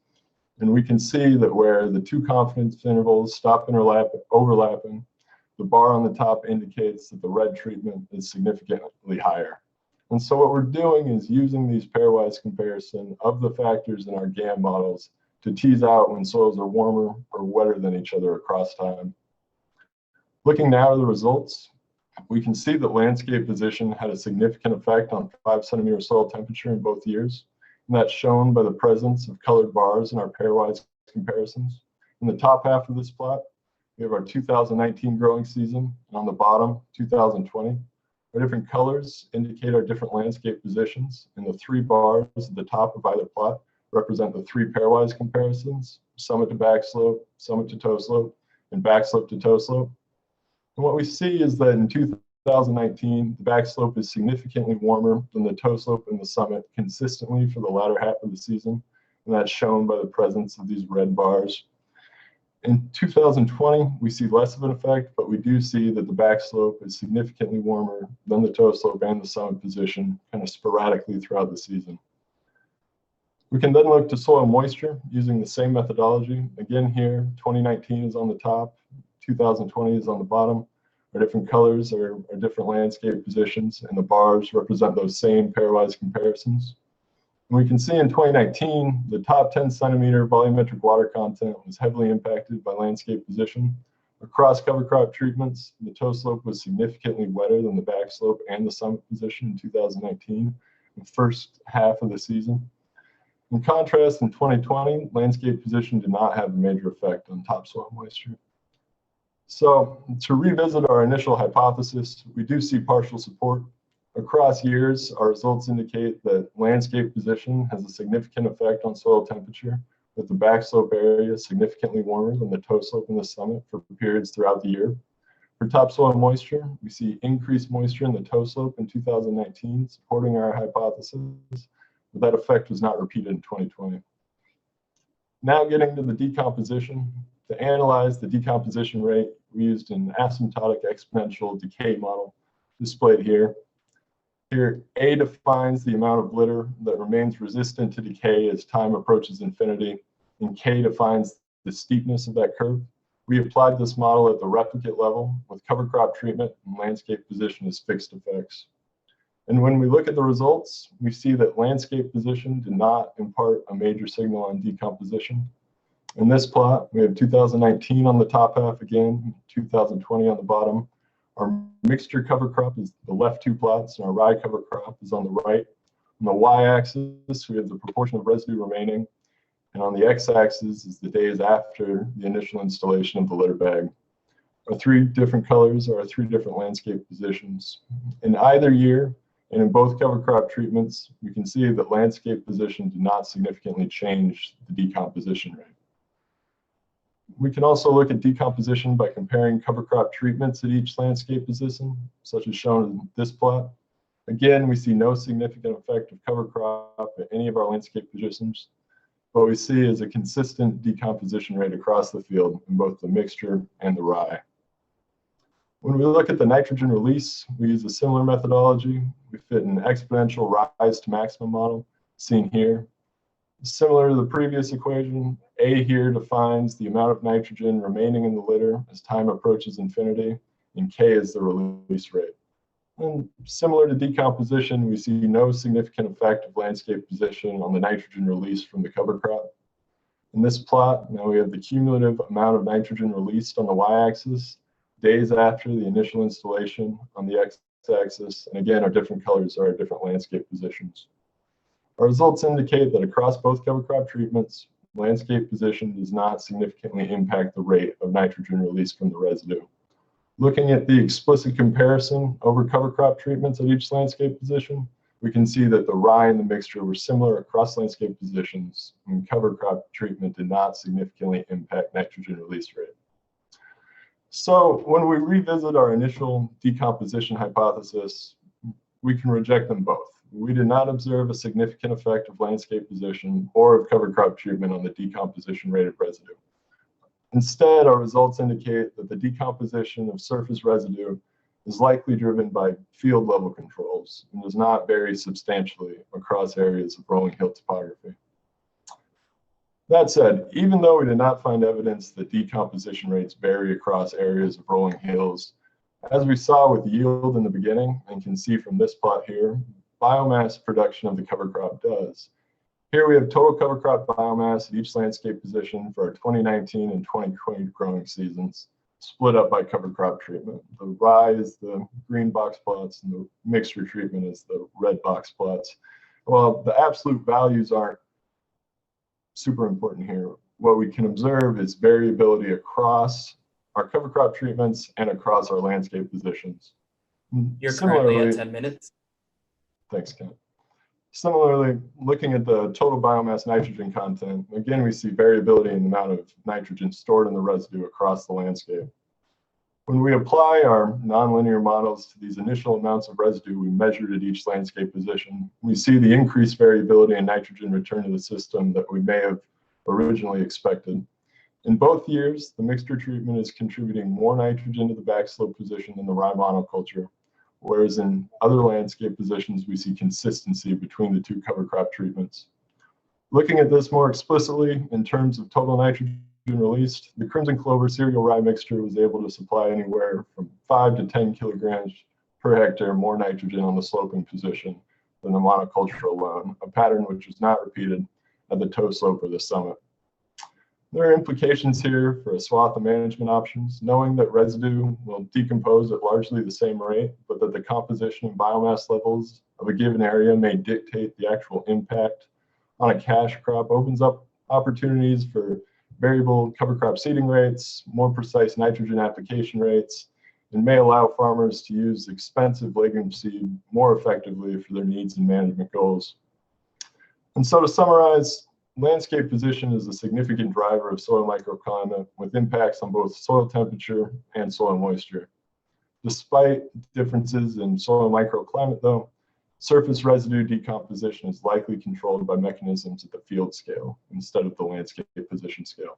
And we can see that where the 2 confidence intervals stop overlapping, the bar on the top indicates that the red treatment is significantly higher. And so what we're doing is using these pairwise comparison of the factors in our GAM models to tease out when soils are warmer or wetter than each other across time. Looking now at the results, we can see that landscape position had a significant effect on 5 centimeter soil temperature in both years. And that's shown by the presence of colored bars in our pairwise comparisons. In the top half of this plot, we have our 2019 growing season, and on the bottom, 2020. Our different colors indicate our different landscape positions, and the 3 bars at the top of either plot represent the 3 pairwise comparisons: summit to back slope, summit to toe slope, and back slope to toe slope. And what we see is that in 2019, the back slope is significantly warmer than the toe slope and the summit consistently for the latter half of the season, and that's shown by the presence of these red bars. In 2020, we see less of an effect, but we do see that the back slope is significantly warmer than the toe slope and the summit position, kind of sporadically throughout the season. We can then look to soil moisture using the same methodology. Again here, 2019 is on the top, 2020 is on the bottom. Our different colors are different landscape positions, and the bars represent those same pairwise comparisons. And we can see in 2019, the top 10 centimeter volumetric water content was heavily impacted by landscape position. Across cover crop treatments, the toe slope was significantly wetter than the back slope and the summit position in 2019, the first half of the season. In contrast, in 2020, landscape position did not have a major effect on topsoil moisture. So to revisit our initial hypothesis, we do see partial support. Across years, our results indicate that landscape position has a significant effect on soil temperature, with the back slope area significantly warmer than the toe slope and the summit for periods throughout the year. For topsoil moisture, we see increased moisture in the toe slope in 2019, supporting our hypothesis, but that effect was not repeated in 2020. Now getting to the decomposition. To analyze the decomposition rate, we used an asymptotic exponential decay model displayed here. Here, A defines the amount of litter that remains resistant to decay as time approaches infinity, and K defines the steepness of that curve. We applied this model at the replicate level with cover crop treatment and landscape position as fixed effects. And when we look at the results, we see that landscape position did not impart a major signal on decomposition. In this plot, we have 2019 on the top half again, 2020 on the bottom. Our mixture cover crop is the left 2 plots, and our rye cover crop is on the right. On the y-axis, we have the proportion of residue remaining, and on the x-axis is the days after the initial installation of the litter bag. Our 3 different colors are our 3 different landscape positions. In either year, and in both cover crop treatments, we can see that landscape position did not significantly change the decomposition rate. We can also look at decomposition by comparing cover crop treatments at each landscape position, such as shown in this plot. Again, we see no significant effect of cover crop at any of our landscape positions. What we see is a consistent decomposition rate across the field in both the mixture and the rye. When we look at the nitrogen release, we use a similar methodology. We fit an exponential rise to maximum model, seen here. Similar to the previous equation, A here defines the amount of nitrogen remaining in the litter as time approaches infinity, and K is the release rate. And similar to decomposition, we see no significant effect of landscape position on the nitrogen release from the cover crop. In this plot, now we have the cumulative amount of nitrogen released on the y-axis, days after the initial installation on the x-axis, and again, our different colors are our different landscape positions. Our results indicate that across both cover crop treatments, landscape position does not significantly impact the rate of nitrogen released from the residue. Looking at the explicit comparison over cover crop treatments at each landscape position, we can see that the rye and the mixture were similar across landscape positions, and cover crop treatment did not significantly impact nitrogen release rate. So when we revisit our initial decomposition hypothesis, we can reject them both. We did not observe a significant effect of landscape position or of cover crop treatment on the decomposition rate of residue. Instead, our results indicate that the decomposition of surface residue is likely driven by field level controls and does not vary substantially across areas of rolling hill topography. That said, even though we did not find evidence that decomposition rates vary across areas of rolling hills, as we saw with yield in the beginning and can see from this plot here, biomass production of the cover crop does. Here we have total cover crop biomass at each landscape position for our 2019 and 2020 growing seasons, split up by cover crop treatment. The rye is the green box plots and the mixture treatment is the red box plots. Well, the absolute values aren't super important here. What we can observe is variability across our cover crop treatments and across our landscape positions. You're currently at 10 minutes. Thanks, Ken. Similarly, looking at the total biomass nitrogen content, again, we see variability in the amount of nitrogen stored in the residue across the landscape. When we apply our nonlinear models to these initial amounts of residue we measured at each landscape position, we see the increased variability in nitrogen return to the system that we may have originally expected. In both years, the mixture treatment is contributing more nitrogen to the backslope position than the rye monoculture, whereas in other landscape positions, we see consistency between the two cover crop treatments. Looking at this more explicitly in terms of total nitrogen released, the Crimson Clover cereal rye mixture was able to supply anywhere from 5 to 10 kilograms per hectare more nitrogen on the sloping position than the monoculture alone, a pattern which was not repeated at the toe slope or the summit. There are implications here for a swath of management options, knowing that residue will decompose at largely the same rate, but that the composition and biomass levels of a given area may dictate the actual impact on a cash crop opens up opportunities for variable cover crop seeding rates, more precise nitrogen application rates, and may allow farmers to use expensive legume seed more effectively for their needs and management goals. And so to summarize, landscape position is a significant driver of soil microclimate with impacts on both soil temperature and soil moisture. Despite differences in soil microclimate though, surface residue decomposition is likely controlled by mechanisms at the field scale instead of the landscape position scale.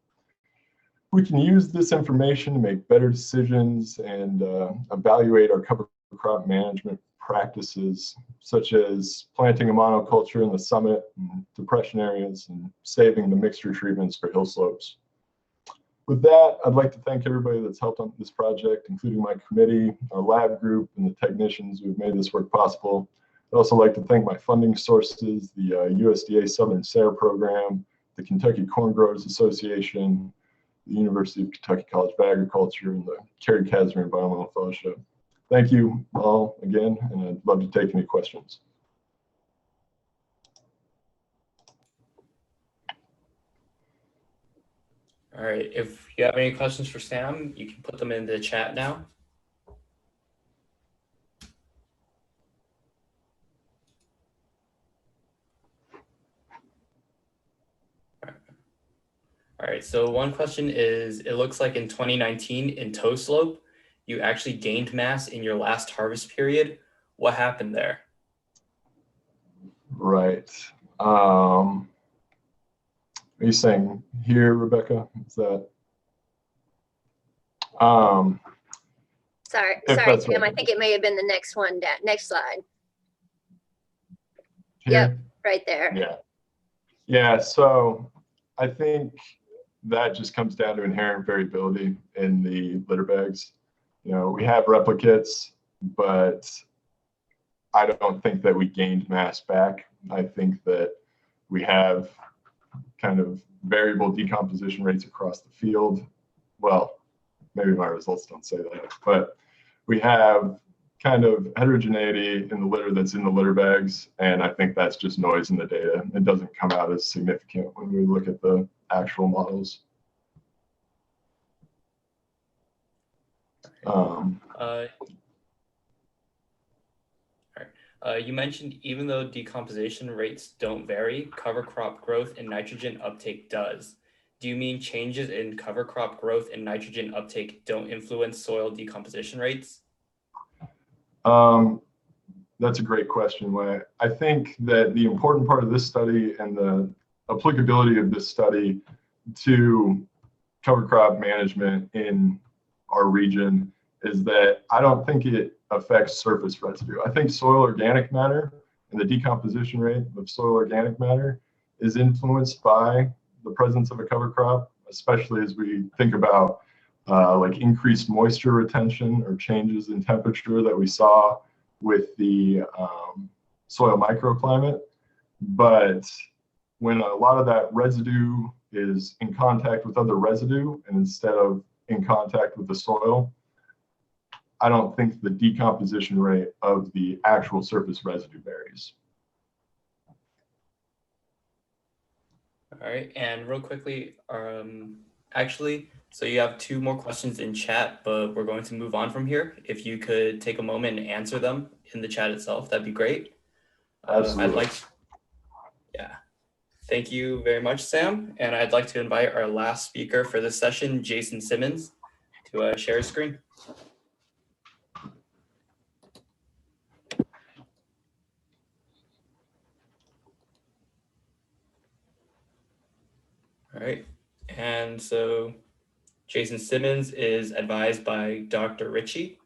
We can use this information to make better decisions and evaluate our cover crop management practices, such as planting a monoculture in the summit and depression areas and saving the mixture treatments for hill slopes. With that, I'd like to thank everybody that's helped on this project, including my committee, our lab group, and the technicians who've made this work possible. I'd also like to thank my funding sources, the USDA Southern SARE program, the Kentucky Corn Growers Association, the University of Kentucky College of Agriculture, and the Kerry Casimir Environmental Fellowship. Thank you all again, and I'd love to take any questions. All right, if you have any questions for Sam, you can put them in the chat now. All right, so one question is, it looks like in 2019 in toe slope, you actually gained mass in your last harvest period. What happened there? Right. Are you saying here, Rebecca? Is that? Sorry, If that's Tim. what I think it may have been the next one. Next slide. here? Yep, right there. Yeah. Yeah. So I think that just comes down to inherent variability in the litter bags. You know, we have replicates, but I don't think that we gained mass back. I think that we have kind of variable decomposition rates across the field. Well, maybe my results don't say that, but we have kind of heterogeneity in the litter that's in the litter bags, and I think that's just noise in the data. It doesn't come out as significant when we look at the actual models. You mentioned even though decomposition rates don't vary, cover crop growth and nitrogen uptake does. Do you mean changes in cover crop growth and nitrogen uptake don't influence soil decomposition rates? That's a great question, Wei. I think that the important part of this study and the applicability of this study to cover crop management in our region is that I don't think it affects surface residue. I think soil organic matter and the decomposition rate of soil organic matter is influenced by the presence of a cover crop, especially as we think about like increased moisture retention or changes in temperature that we saw with the soil microclimate. But when a lot of that residue is in contact with other residue and instead of in contact with the soil, I don't think the decomposition rate of the actual surface residue varies. All right, and real quickly, actually, so you have 2 more questions in chat, but we're going to move on from here. If you could take a moment and answer them in the chat itself, that'd be great. Absolutely. Yeah. Thank you very much, Sam. And I'd like to invite our last speaker for this session, Jason Simmons, to share his screen. All right, and so Jason Simmons is advised by Dr. Ritchie,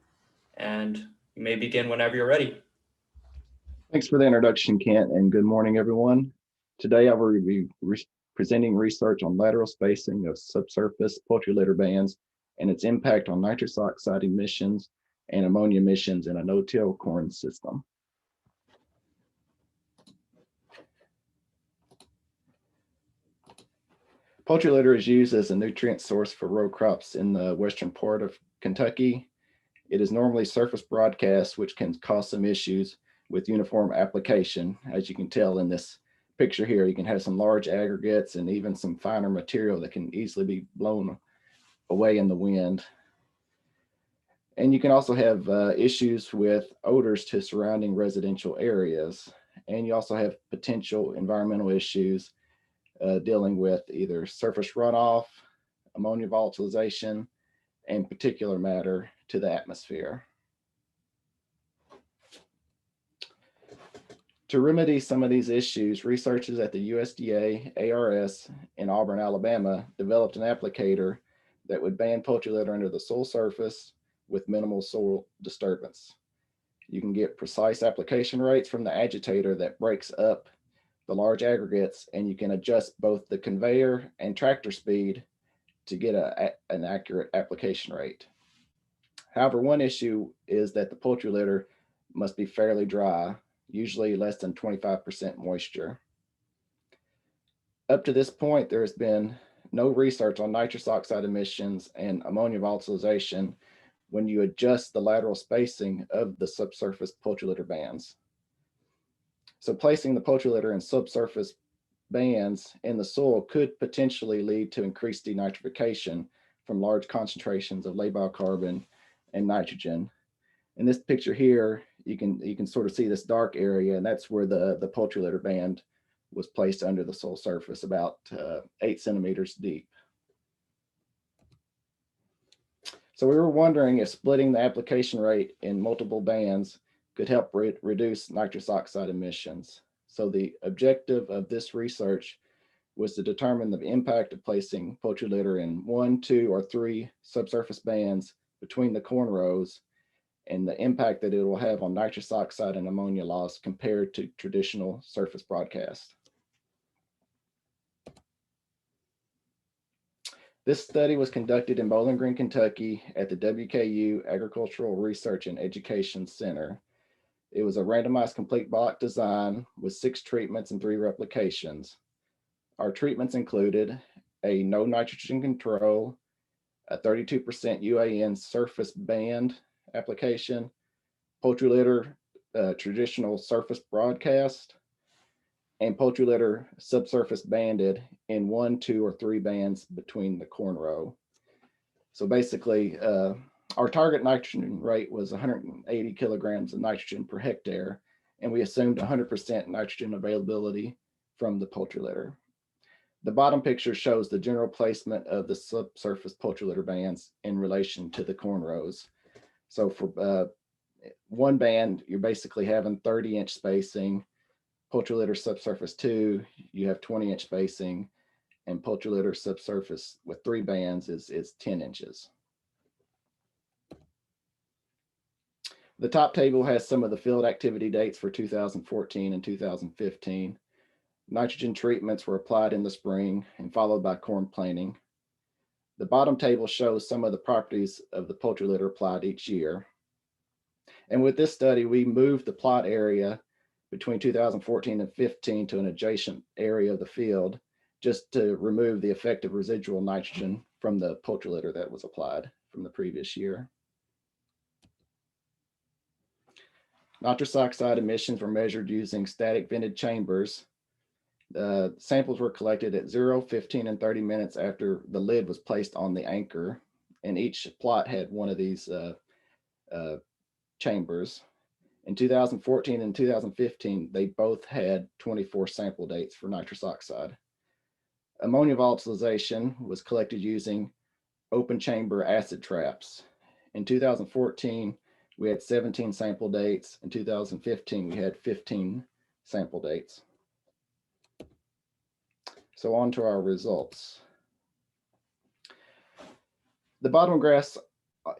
and you may begin whenever you're ready. Thanks for the introduction, Kent, and good morning, everyone. Today I will be presenting research on lateral spacing of subsurface poultry litter bands and its impact on nitrous oxide emissions and ammonia emissions in a no-till corn system. Poultry litter is used as a nutrient source for row crops in the western part of Kentucky. It is normally surface broadcast, which can cause some issues with uniform application. As you can tell in this picture here, you can have some large aggregates and even some finer material that can easily be blown away in the wind. And you can also have issues with odors to surrounding residential areas. And you also have potential environmental issues dealing with either surface runoff, ammonia volatilization, and particulate matter to the atmosphere. To remedy some of these issues, researchers at the USDA, ARS in Auburn, Alabama, developed an applicator that would ban poultry litter under the soil surface with minimal soil disturbance. You can get precise application rates from the agitator that breaks up the large aggregates, and you can adjust both the conveyor and tractor speed to get an accurate application rate. However, one issue is that the poultry litter must be fairly dry, usually less than 25% moisture. Up to this point, there has been no research on nitrous oxide emissions and ammonia volatilization when you adjust the lateral spacing of the subsurface poultry litter bands. So placing the poultry litter in subsurface bands in the soil could potentially lead to increased denitrification from large concentrations of labile carbon and nitrogen. In this picture here, you can sort of see this dark area, and that's where the poultry litter band was placed under the soil surface, about 8 centimeters deep. So we were wondering if splitting the application rate in multiple bands could help reduce nitrous oxide emissions. So the objective of this research was to determine the impact of placing poultry litter in 1, 2, or 3 subsurface bands between the corn rows and the impact that it will have on nitrous oxide and ammonia loss compared to traditional surface broadcast. This study was conducted in Bowling Green, Kentucky at the WKU Agricultural Research and Education Center. It was a randomized complete block design with 6 treatments and 3 replications. Our treatments included a no nitrogen control, a 32% UAN surface band application, poultry litter traditional surface broadcast, and poultry litter subsurface banded in 1, 2, or 3 bands between the corn row. So basically, our target nitrogen rate was 180 kilograms of nitrogen per hectare, and we assumed 100% nitrogen availability from the poultry litter. The bottom picture shows the general placement of the subsurface poultry litter bands in relation to the corn rows. So for one band, you're basically having 30-inch spacing. Poultry litter subsurface 2, you have 20-inch spacing, and poultry litter subsurface with 3 bands is 10 inches. The top table has some of the field activity dates for 2014 and 2015. Nitrogen treatments were applied in the spring and followed by corn planting. The bottom table shows some of the properties of the poultry litter applied each year. And with this study, we moved the plot area between 2014 and 15 to an adjacent area of the field just to remove the effective residual nitrogen from the poultry litter that was applied from the previous year. Nitrous oxide emissions were measured using static vented chambers. The samples were collected at 0, 15, and 30 minutes after the lid was placed on the anchor, and each plot had one of these chambers. In 2014 and 2015, they both had 24 sample dates for nitrous oxide. Ammonia volatilization was collected using open chamber acid traps. In 2014, we had 17 sample dates. In 2015, we had 15 sample dates. So on to our results. The bottom graphs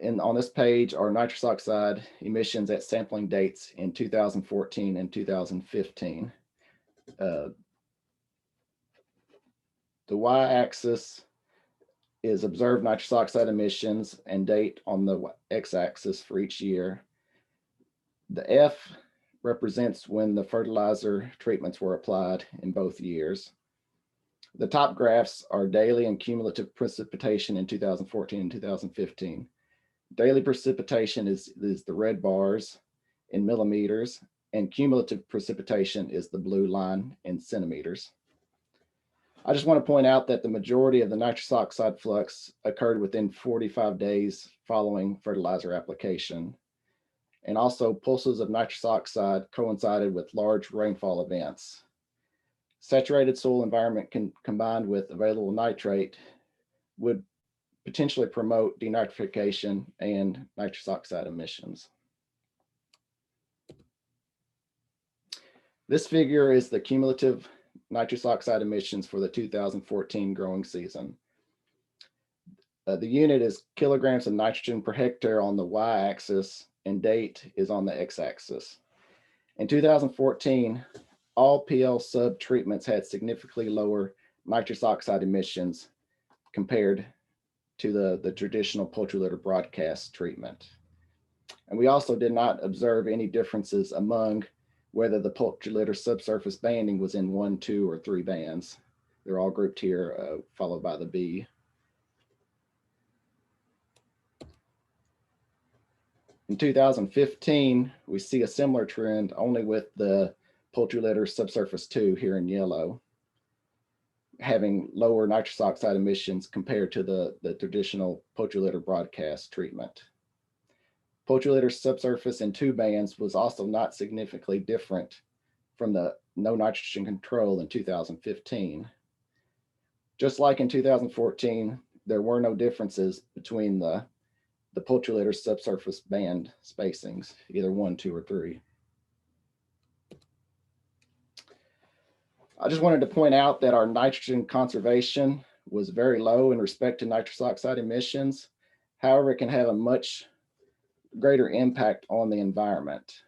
on this page are nitrous oxide emissions at sampling dates in 2014 and 2015. The y-axis is observed nitrous oxide emissions and date on the x-axis for each year. The F represents when the fertilizer treatments were applied in both years. The top graphs are daily and cumulative precipitation in 2014 and 2015. Daily precipitation is the red bars in millimeters, and cumulative precipitation is the blue line in centimeters. I just want to point out that the majority of the nitrous oxide flux occurred within 45 days following fertilizer application. And also pulses of nitrous oxide coincided with large rainfall events. Saturated soil environment combined with available nitrate would potentially promote denitrification and nitrous oxide emissions. This figure is the cumulative nitrous oxide emissions for the 2014 growing season. The unit is kilograms of nitrogen per hectare on the y-axis, and date is on the x-axis. In 2014, all PL sub treatments had significantly lower nitrous oxide emissions compared to the traditional poultry litter broadcast treatment. And we also did not observe any differences among whether the poultry litter subsurface banding was in 1, 2, or 3 bands. They're all grouped here, followed by the B. In 2015, we see a similar trend, only with the poultry litter subsurface 2 here in yellow, having lower nitrous oxide emissions compared to the traditional poultry litter broadcast treatment. Poultry litter subsurface in 2 bands was also not significantly different from the no nitrogen control in 2015. Just like in 2014, there were no differences between the the poultry litter subsurface band spacings, either 1, 2, or 3. I just wanted to point out that our nitrogen conservation was very low in respect to nitrous oxide emissions. However, it can have a much greater impact on the environment.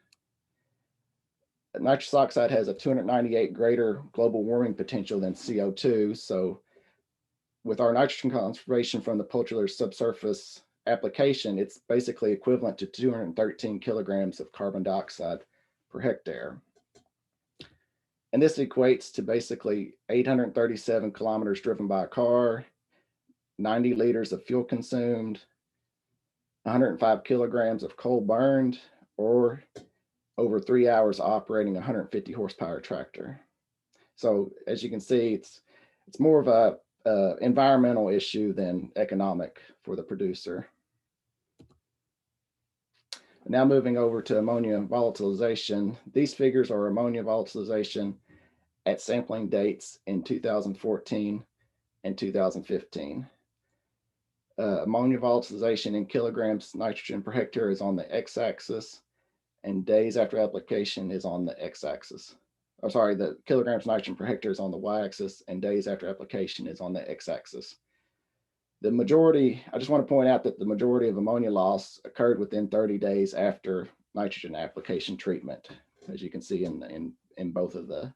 Nitrous oxide has a 298 greater global warming potential than CO2. So with our nitrogen conservation from the poultry litter subsurface application, it's basically equivalent to 213 kilograms of carbon dioxide per hectare. And this equates to basically 837 kilometers driven by a car, 90 liters of fuel consumed, 105 kilograms of coal burned, or over 3 hours operating a 150 horsepower tractor. So as you can see, it's more of a environmental issue than economic for the producer. Now moving over to ammonia volatilization. These figures are ammonia volatilization at sampling dates in 2014 and 2015. Ammonia volatilization in kilograms nitrogen per hectare is on the x-axis, and days after application is on the x-axis. Oh, sorry, the kilograms nitrogen per hectare is on the y-axis, and days after application is on the x-axis. The majority, I just want to point out that the majority of ammonia loss occurred within 30 days after nitrogen application treatment, as you can see in both of the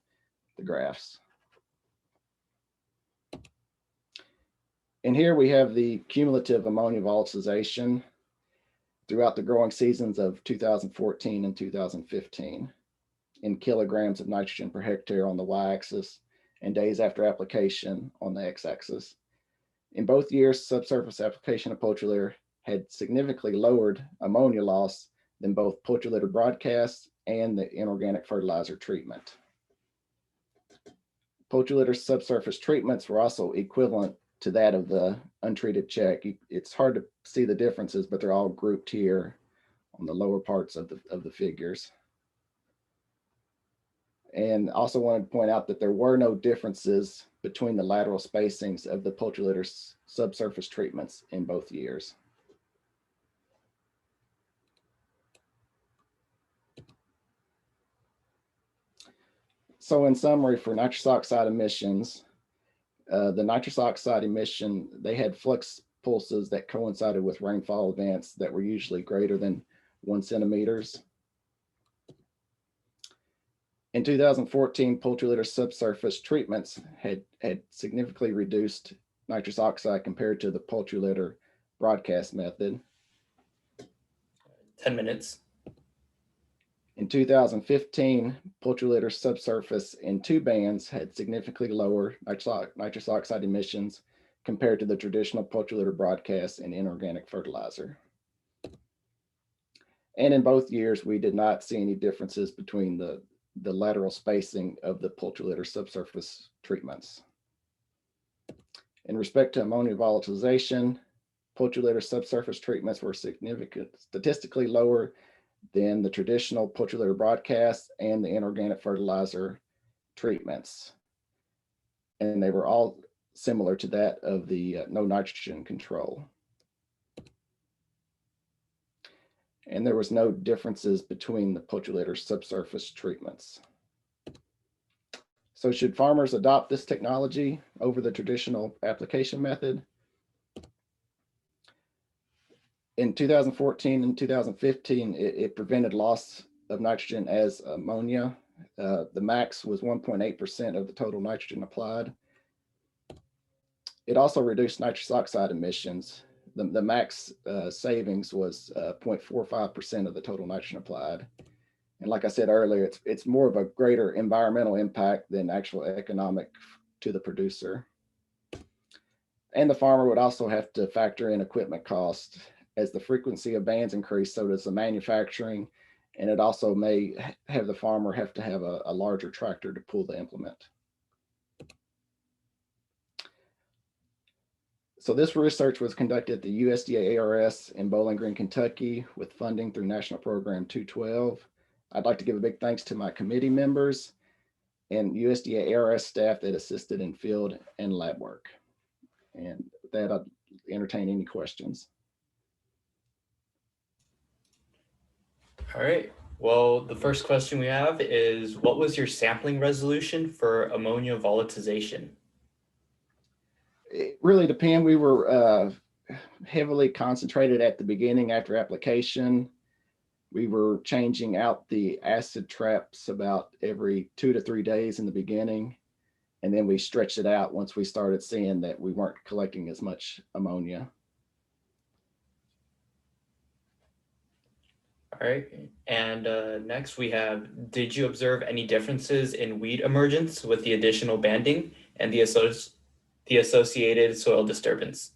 graphs. And here we have the cumulative ammonia volatilization throughout the growing seasons of 2014 and 2015 in kilograms of nitrogen per hectare on the y-axis and days after application on the x-axis. In both years, subsurface application of poultry litter had significantly lowered ammonia loss than both poultry litter broadcast and the inorganic fertilizer treatment. Poultry litter subsurface treatments were also equivalent to that of the untreated check. It's hard to see the differences, but they're all grouped here on the lower parts of the figures. And also wanted to point out that there were no differences between the lateral spacings of the poultry litter subsurface treatments in both years. So in summary, for nitrous oxide emissions, the nitrous oxide emission, they had flux pulses that coincided with rainfall events that were usually greater than 1 centimeters. In 2014, poultry litter subsurface treatments had significantly reduced nitrous oxide compared to the poultry litter broadcast method. 10 minutes. In 2015, poultry litter subsurface in 2 bands had significantly lower nitrous oxide emissions compared to the traditional poultry litter broadcast and inorganic fertilizer. And in both years, we did not see any differences between the lateral spacing of the poultry litter subsurface treatments. In respect to ammonia volatilization, poultry litter subsurface treatments were statistically lower than the traditional poultry litter broadcast and the inorganic fertilizer treatments. And they were all similar to that of the no nitrogen control. And there was no differences between the poultry litter subsurface treatments. So should farmers adopt this technology over the traditional application method? In 2014 and 2015, it prevented loss of nitrogen as ammonia. The max was 1.8% of the total nitrogen applied. It also reduced nitrous oxide emissions. The max savings was 0.45% of the total nitrogen applied. And like I said earlier, it's more of a greater environmental impact than actual economic to the producer. And the farmer would also have to factor in equipment costs. As the frequency of bands increase, so does the manufacturing, and it also may have the farmer have to have a larger tractor to pull the implement. So this research was conducted at the USDA ARS in Bowling Green, Kentucky, with funding through National Program 212. I'd like to give a big thanks to my committee members and USDA ARS staff that assisted in field and lab work. And with that, I'd entertain any questions. All right. Well, the first question we have is, what was your sampling resolution for ammonia volatilization? It really depends. We were heavily concentrated at the beginning after application. We were changing out the acid traps about every 2 to 3 days in the beginning. And then we stretched it out once we started seeing that we weren't collecting as much ammonia. All right. And next we have, did you observe any differences in weed emergence with the additional banding and the associated soil disturbance?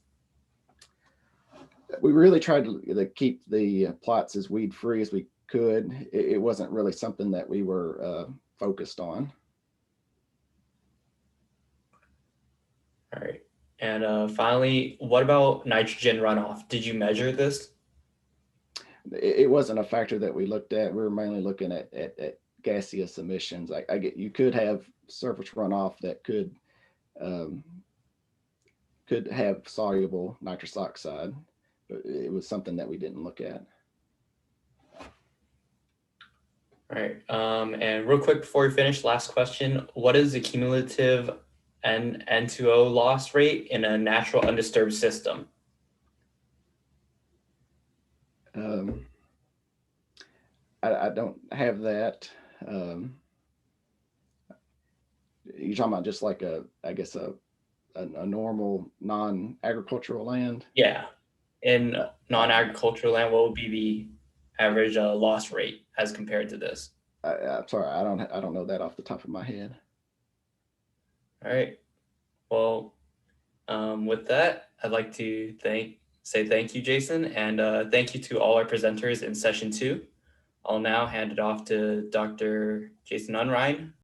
We really tried to keep the plots as weed free as we could. It wasn't really something that we were focused on. All right. And finally, what about nitrogen runoff? Did you measure this? It wasn't a factor that we looked at. We were mainly looking at gaseous emissions. I get you could have surface runoff that could have soluble nitrous oxide, but it was something that we didn't look at. All right. And real quick before we finish, last question: what is the cumulative N2O loss rate in a natural undisturbed system? I don't have that. You're talking about just like I guess a normal non-agricultural land? Yeah. In non-agricultural land, what would be the average loss rate as compared to this? I'm sorry, I don't know that off the top of my head. All right. Well, with that, I'd like to say thank you, Jason, and thank you to all our presenters in session 2. I'll now hand it off to Dr. Jason Unrein